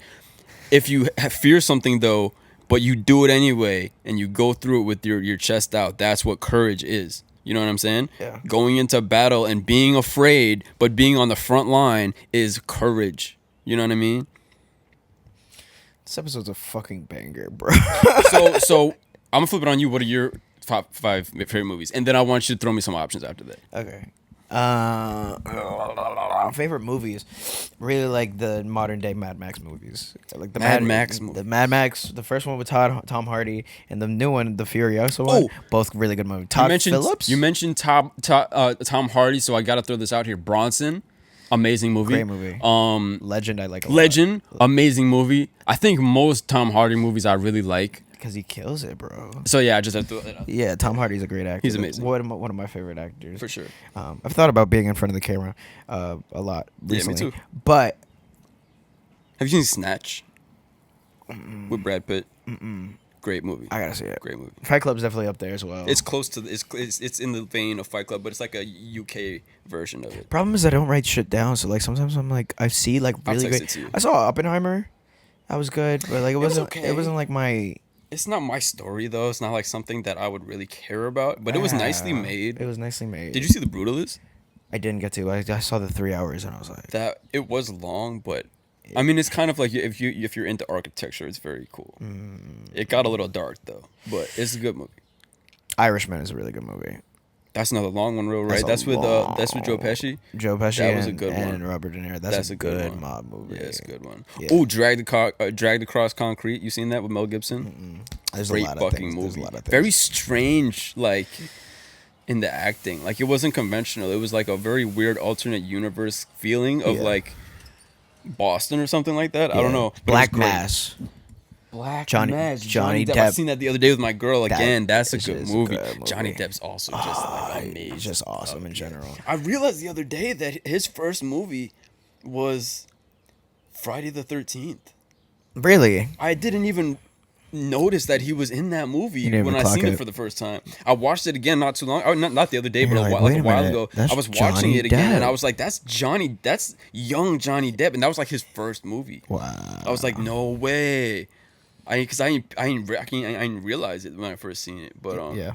If you fear something though, but you do it anyway and you go through it with your chest out, that's what courage is. You know what I'm saying? Yeah. Going into battle and being afraid, but being on the front line is courage. You know what I mean? This episode's a fucking banger, bro. So I'm gonna flip it on you. What are your top 5 favorite movies? And then I want you to throw me some options after that. Okay. Favorite movies, really like the modern day Mad Max movies, like the Mad Max movies. the Mad Max, the first one with Tom Hardy, and the new one, the Furiosa one. Both really good movies. Todd Phillips. You mentioned Tom Hardy, so I gotta throw this out here. Bronson, amazing movie. Great movie. Legend, I like. Legend, amazing movie. I think most Tom Hardy movies I really like. Because he kills it, bro. So yeah, I just have to throw that out. Yeah, Tom Hardy's a great actor. He's amazing. One of my favorite actors. For sure. I've thought about being in front of the camera a lot recently. Yeah, me too. But Have you seen Snatch? With Brad Pitt? Great movie. I gotta see it. Great movie. Fight Club's definitely up there as well. It's close to it's in the vein of Fight Club, but it's like a UK version of it. Problem is I don't write shit down, so like sometimes I'm like I see like really text great. it to you. I saw Oppenheimer. That was good, but like it was wasn't. okay. It wasn't like my. It's not my story though. It's not like something that I would really care about. But it was nicely made. It was nicely made. Did you see The Brutalist? I didn't get to. I saw the 3 hours and I was like, That it was long, but I mean it's kind of like if you're into architecture, it's very cool. It got a little dark though, but it's a good movie. Irishman is a really good movie. That's another long one, real right? That's with Joe Pesci. Joe Pesci. That was a good one. And Robert De Niro. That's a good mob movie. Yeah, it's a good one. Yeah. Oh, Dragged Across Concrete. You seen that with Mel Gibson? There's Great a lot of fucking things. movie. There's a lot of things. Very strange, like in the acting. Like it wasn't conventional. It was like a very weird alternate universe feeling of like Boston or something like that. I don't know. But Black Mass. Johnny Depp. I seen that the other day with my girl again. That's a is good a movie. good movie. Johnny Depp's also just like amazing. He's just awesome in general. I realized the other day that his first movie was Friday the 13th. Really? I didn't even notice that he was in that movie when I seen it for the first time. I watched it again not too long. Not the other day, but like, a while ago. That's I was watching Johnny it again, and Depp. I was like, "That's young Johnny Depp," and that was like his first movie. Wow. I was like, "No way." Because I didn't realize it when I first seen it, but Yeah.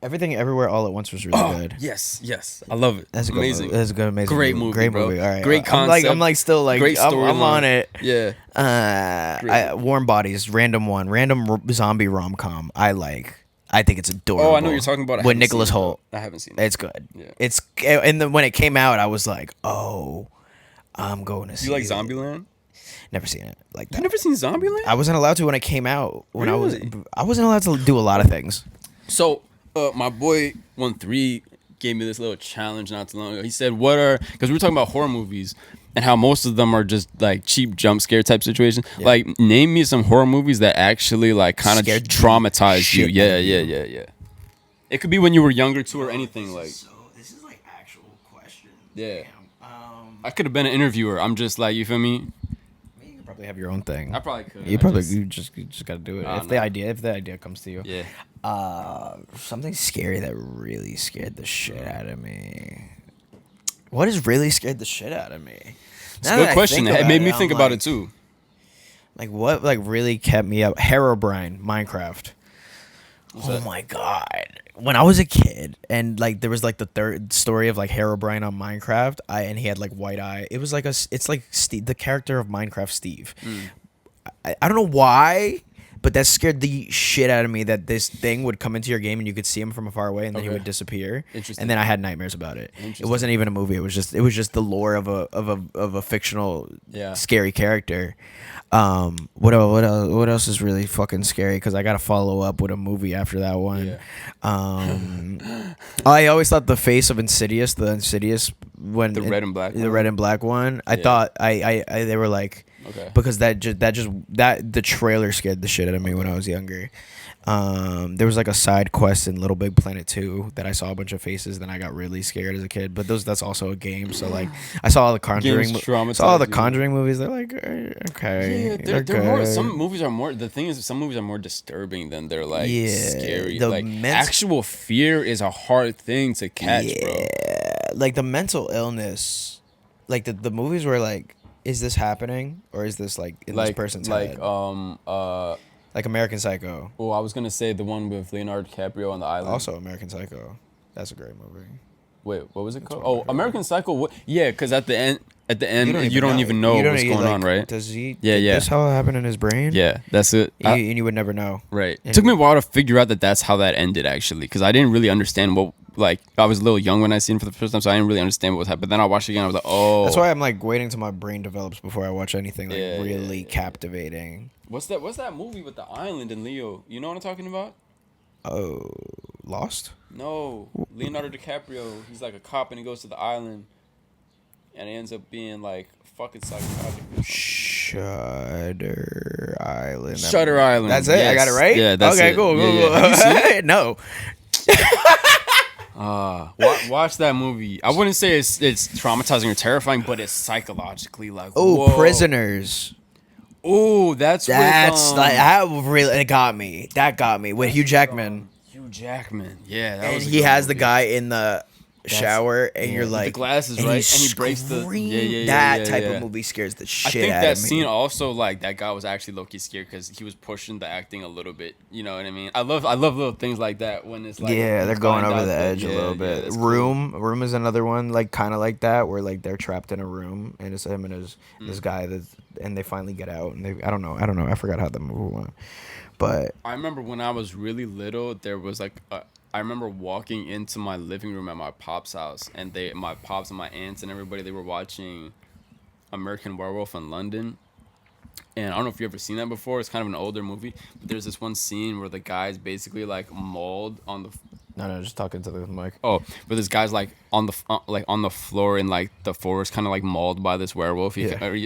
Everything Everywhere All at Once was really good. Yes, I love it. That's a good amazing. movie. That's a good, amazing Great movie. movie, Great bro. movie. All right. Great concept. I'm like still like Great I'm storyline. on it. Yeah. Warm Bodies, random zombie rom-com. I think it's adorable. Oh, I know what you're talking about. With Nicholas Hoult. I haven't seen it. It's good. Yeah. And then when it came out, I was like, oh, I'm going to see. You like it. Zombieland? Never seen it like that. You never seen Zombieland? I wasn't allowed to when it came out. Really? I wasn't allowed to do a lot of things. So, my boy 13 gave me this little challenge not too long ago. He said, because we were talking about horror movies and how most of them are just like cheap jump scare type situations. Yeah. Like, name me some horror movies that actually like kind of Scared traumatized you. shit Yeah. out of you. It could be when you were younger too, or anything like. So this is like actual question. Yeah. I could have been an interviewer. I'm just like, you feel me? You could probably have your own thing. I probably could. You just gotta do it if the idea comes to you. Yeah. Something scary that really scared the shit out of me. What has really scared the shit out of me? It's a good question. It made me think about it too. Like what really kept me up? Herobrine, Minecraft. Oh my god. When I was a kid and like there was like the third story of like Herobrine on Minecraft, and he had like white eye. It was like it's like Steve, the character of Minecraft Steve. I don't know why, but that scared the shit out of me that this thing would come into your game and you could see him from far away and then he would disappear. Interesting. And then I had nightmares about it. It wasn't even a movie. It was just the lore of a fictional scary character. What else is really fucking scary? Because I gotta follow up with a movie after that one. I always thought the face of Insidious, the red and black one. I thought they were like. Okay. Because the trailer scared the shit out of me when I was younger. There was like a side quest in Little Big Planet 2 that I saw a bunch of faces. Then I got really scared as a kid. But that's also a game. So like I saw all the Conjuring. Saw all the Conjuring movies. They're like okay. Yeah, they're more. Some movies are more. The thing is, some movies are more disturbing than they're like scary. Like actual fear is a hard thing to catch, bro. Like the mental illness, like the movies were like, is this happening or is this like in this person's head? Like American Psycho. Oh, I was gonna say the one with Leonardo DiCaprio on the island. Also American Psycho. That's a great movie. Wait, what was it called? Oh, American Psycho. Yeah, because at the end, you don't even know what's going on, right? Does he? Yeah. That's how it happened in his brain. Yeah, that's it. And you would never know. Right. It took me a while to figure out that that's how that ended, actually, because I didn't really understand what. Like, I was a little young when I seen it for the first time, so I didn't really understand what was happening. But then I watched it again, I was like, oh. That's why I'm like waiting till my brain develops before I watch anything like really captivating. What's that movie with the island and Leo? You know what I'm talking about? Oh, Lost? No, Leonardo DiCaprio. He's like a cop and he goes to the island, and it ends up being like fucking psychotic. Shutter Island. Shutter Island. That's it. Yes. I got it right. Yeah, that's okay, it. Cool. Have you seen it? No. Watch that movie. I wouldn't say it's traumatizing or terrifying, but it's psychologically like. Oh, Prisoners. Oh, that's like that really it got me. That got me with Hugh Jackman. Hugh Jackman, yeah. That and was he has the guy in the shower, and you're like the glasses, right? And he breaks the that type of movie scares the shit out of me. I think that scene also like that guy was actually low-key scared because he was pushing the acting a little bit. You know what I mean? I love little things like that when it's like they're going over the edge a little bit. Room is another one like kind of like that where like they're trapped in a room and it's him and this guy and they finally get out and I don't know I forgot how the movie went, but I remember when I was really little there was like I remember walking into my living room at my pop's house, and my pops and my aunts and everybody, they were watching American Werewolf in London. And I don't know if you've ever seen that before. It's kind of an older movie, but there's this one scene where the guy's basically like mauled on the. No, just talking to the mic. Oh, but this guy's like on the floor and like the floor is kind of like mauled by this werewolf.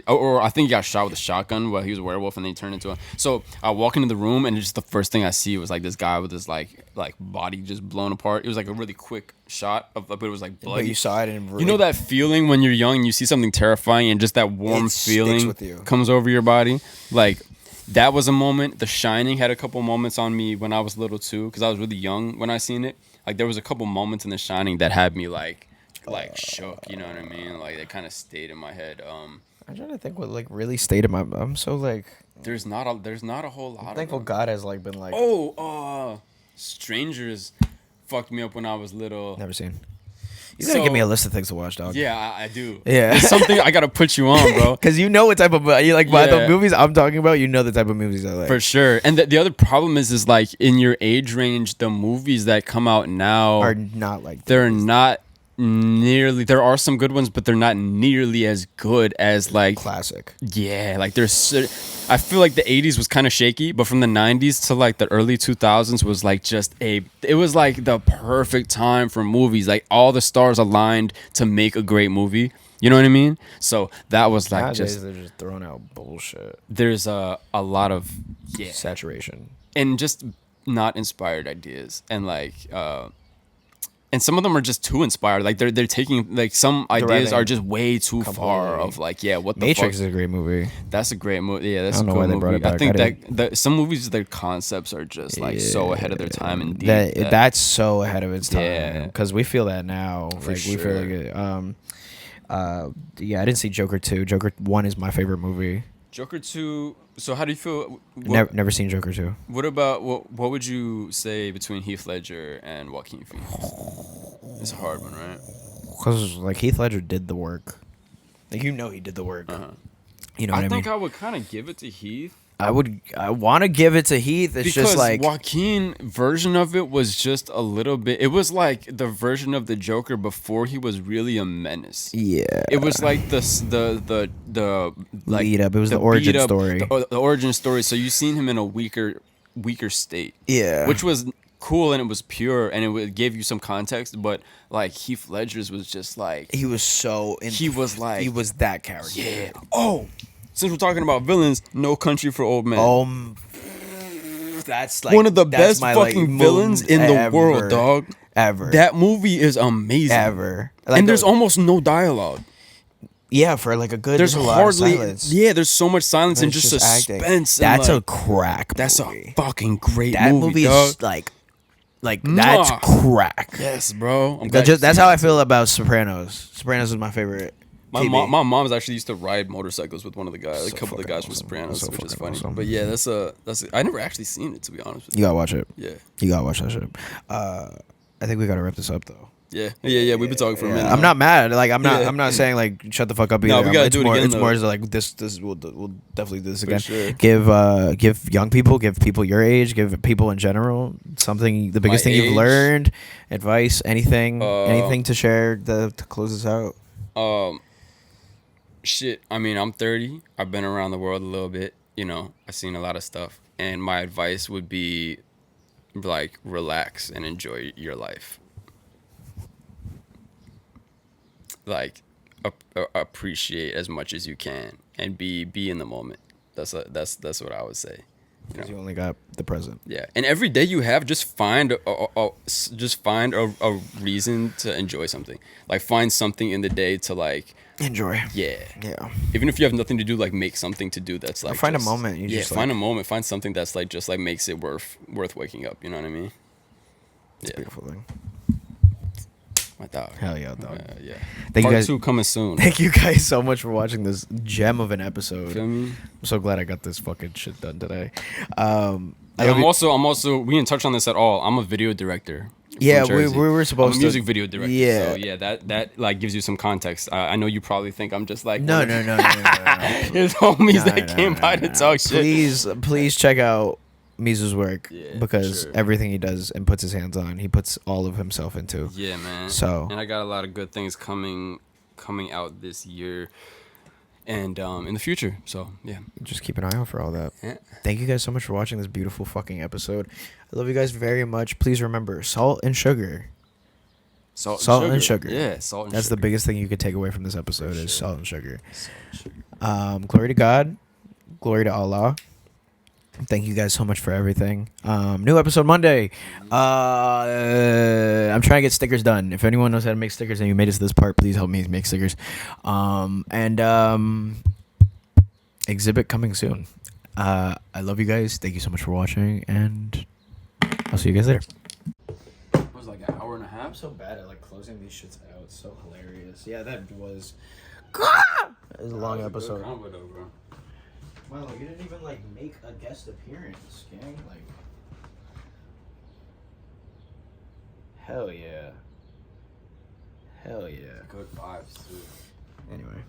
Or I think he got shot with a shotgun while he was a werewolf and then he turned into a. So I walk into the room and just the first thing I see was like this guy with his like body just blown apart. It was like a really quick shot but it was like bloody. But you saw it and you know that feeling when you're young and you see something terrifying and just that warm feeling comes over your body. Like that was a moment. The Shining had a couple moments on me when I was little too, because I was really young when I seen it. Like there was a couple moments in The Shining that had me like shook. You know what I mean? Like it kind of stayed in my head. I'm trying to think what like really stayed in my. I'm so like. There's not a whole lot. I'm thankful God has like been like. Strangers fucked me up when I was little. Never seen. You gotta give me a list of things to watch, dog. Yeah, I do. Yeah, it's something I gotta put you on, bro. Because you know what type of you like by the movies I'm talking about. You know the type of movies I like for sure. And the other problem is like in your age range, the movies that come out now are not like they're not nearly. There are some good ones, but they're not nearly as good as like classic. Yeah, like I feel like the 80s was kind of shaky, but from the 90s to like the early 2000s was like it was like the perfect time for movies. Like all the stars aligned to make a great movie. You know what I mean? So that was like nowadays they're just throwing out bullshit. There's a lot of saturation and just not inspired ideas and like and some of them are just too inspired. Like they're taking like some ideas are just way too far. Of like what the Matrix fuck? Is a great movie. That's a great movie. Yeah, that's I don't know why they brought it back. I think that some movies their concepts are just like so ahead of their time and deep. That's so ahead of its time. Yeah, because we feel that now. We feel like it. I didn't see Joker 2. Joker 1 is my favorite movie. Joker 2. So how do you feel? Never seen Joker 2. What about what would you say between Heath Ledger and Joaquin Phoenix? It's a hard one, right? Because like Heath Ledger did the work. Like he did the work. You know what I mean? I think I would kind of give it to Heath. I want to give it to Heath. It's because just like Joaquin version of it was just a little bit. It was like the version of the Joker before he was really a menace. Yeah, it was like the like lead up. It was the origin story. The origin story. So you seen him in a weaker state. Yeah, which was cool and it was pure and it gave you some context. But like Heath Ledger's was just like he was that character. Yeah. Oh. Since we're talking about villains, No Country for Old Men. That's like one of the that's best my, fucking like, villains in the world, dog. Ever. That movie is amazing. Ever. Like, And there's almost no dialogue. yeah, for like a good. There's a lot of hardly silence. Yeah, there's so much silence But and it's just acting. suspense. That's and a like, crack. that's movie. a fucking great That movie, movie dog. is like that's Mwah. crack. Yes, bro. That's how I feel about Sopranos. Sopranos is my favorite. My TV. mom's actually used to ride motorcycles with one of the guys, like a So couple of the guys fucking from awesome. Sopranos, So which is fucking funny. awesome. But yeah, that's I never actually seen it, to be honest with You you. gotta watch it. Yeah, You gotta watch that shit. I think we gotta wrap this up though. yeah. We've been talking for a minute. I'm not mad. Like I'm Yeah. not saying like shut the fuck up either. No, we gotta It's do it more, again, It's though. more as like this we'll definitely do this again. sure. Give young people, give people your age, give people in general something. The biggest My thing you've age? learned, advice, anything to share to close this out. Shit. I mean, I'm 30. I've been around the world a little bit. You know, I've seen a lot of stuff, and my advice would be, like, relax and enjoy your life. Like, appreciate as much as you can, and be in the moment. That's what I would say. Because you only got the present. Yeah, and every day you have, just find a reason to enjoy something. Like, find something in the day to, like, Enjoy. yeah. Yeah. Even if you have nothing to do, like, make something to do that's like, find a just- moment. You yeah, just, find like- a moment. Find something that's like just like makes it worth waking up. You know what I mean? It's Yeah, a beautiful thing. my dog. Hell yeah, dog. Yeah. Thank you Part guys. 2 coming soon. Thank you guys so much for watching this gem of an episode. Feel me? I'm so glad I got this fucking shit done today. Yeah, I'm also. We didn't touch on this at all. I'm a video director. from Yeah, we Jersey. were supposed I'm a to. music video director. Yeah. So yeah, that like gives you some context. I know you probably think I'm just like No. one of his homies that came by to talk shit. Please check out Mizu's work Yeah, because sure. everything he does and puts his hands on, he puts all of himself into. Yeah, man. So- and I got a lot of good things coming out this year and in the future. So yeah. Just keep an eye out for all that. Yeah. Thank you guys so much for watching this beautiful fucking episode. I love you guys very much. Please remember salt and sugar. Salt and sugar. Yeah, salt and That's sugar. the biggest thing you could take away from this episode is salt and sugar. Glory to God. Glory to Allah. Thank you guys so much for everything. New episode Monday. I'm trying to get stickers done. If anyone knows how to make stickers and you made it to this part, please help me make stickers. Exhibit coming soon. I love you guys. Thank you so much for watching, and I'll see you guys later. It was like an hour and a half. I'm so bad at like closing these shits out. It's so hilarious. Yeah, that was. It was a long episode. Wow, you didn't even like make a guest appearance, gang. Like, hell yeah. Hell yeah. Good vibes, too. Anyway.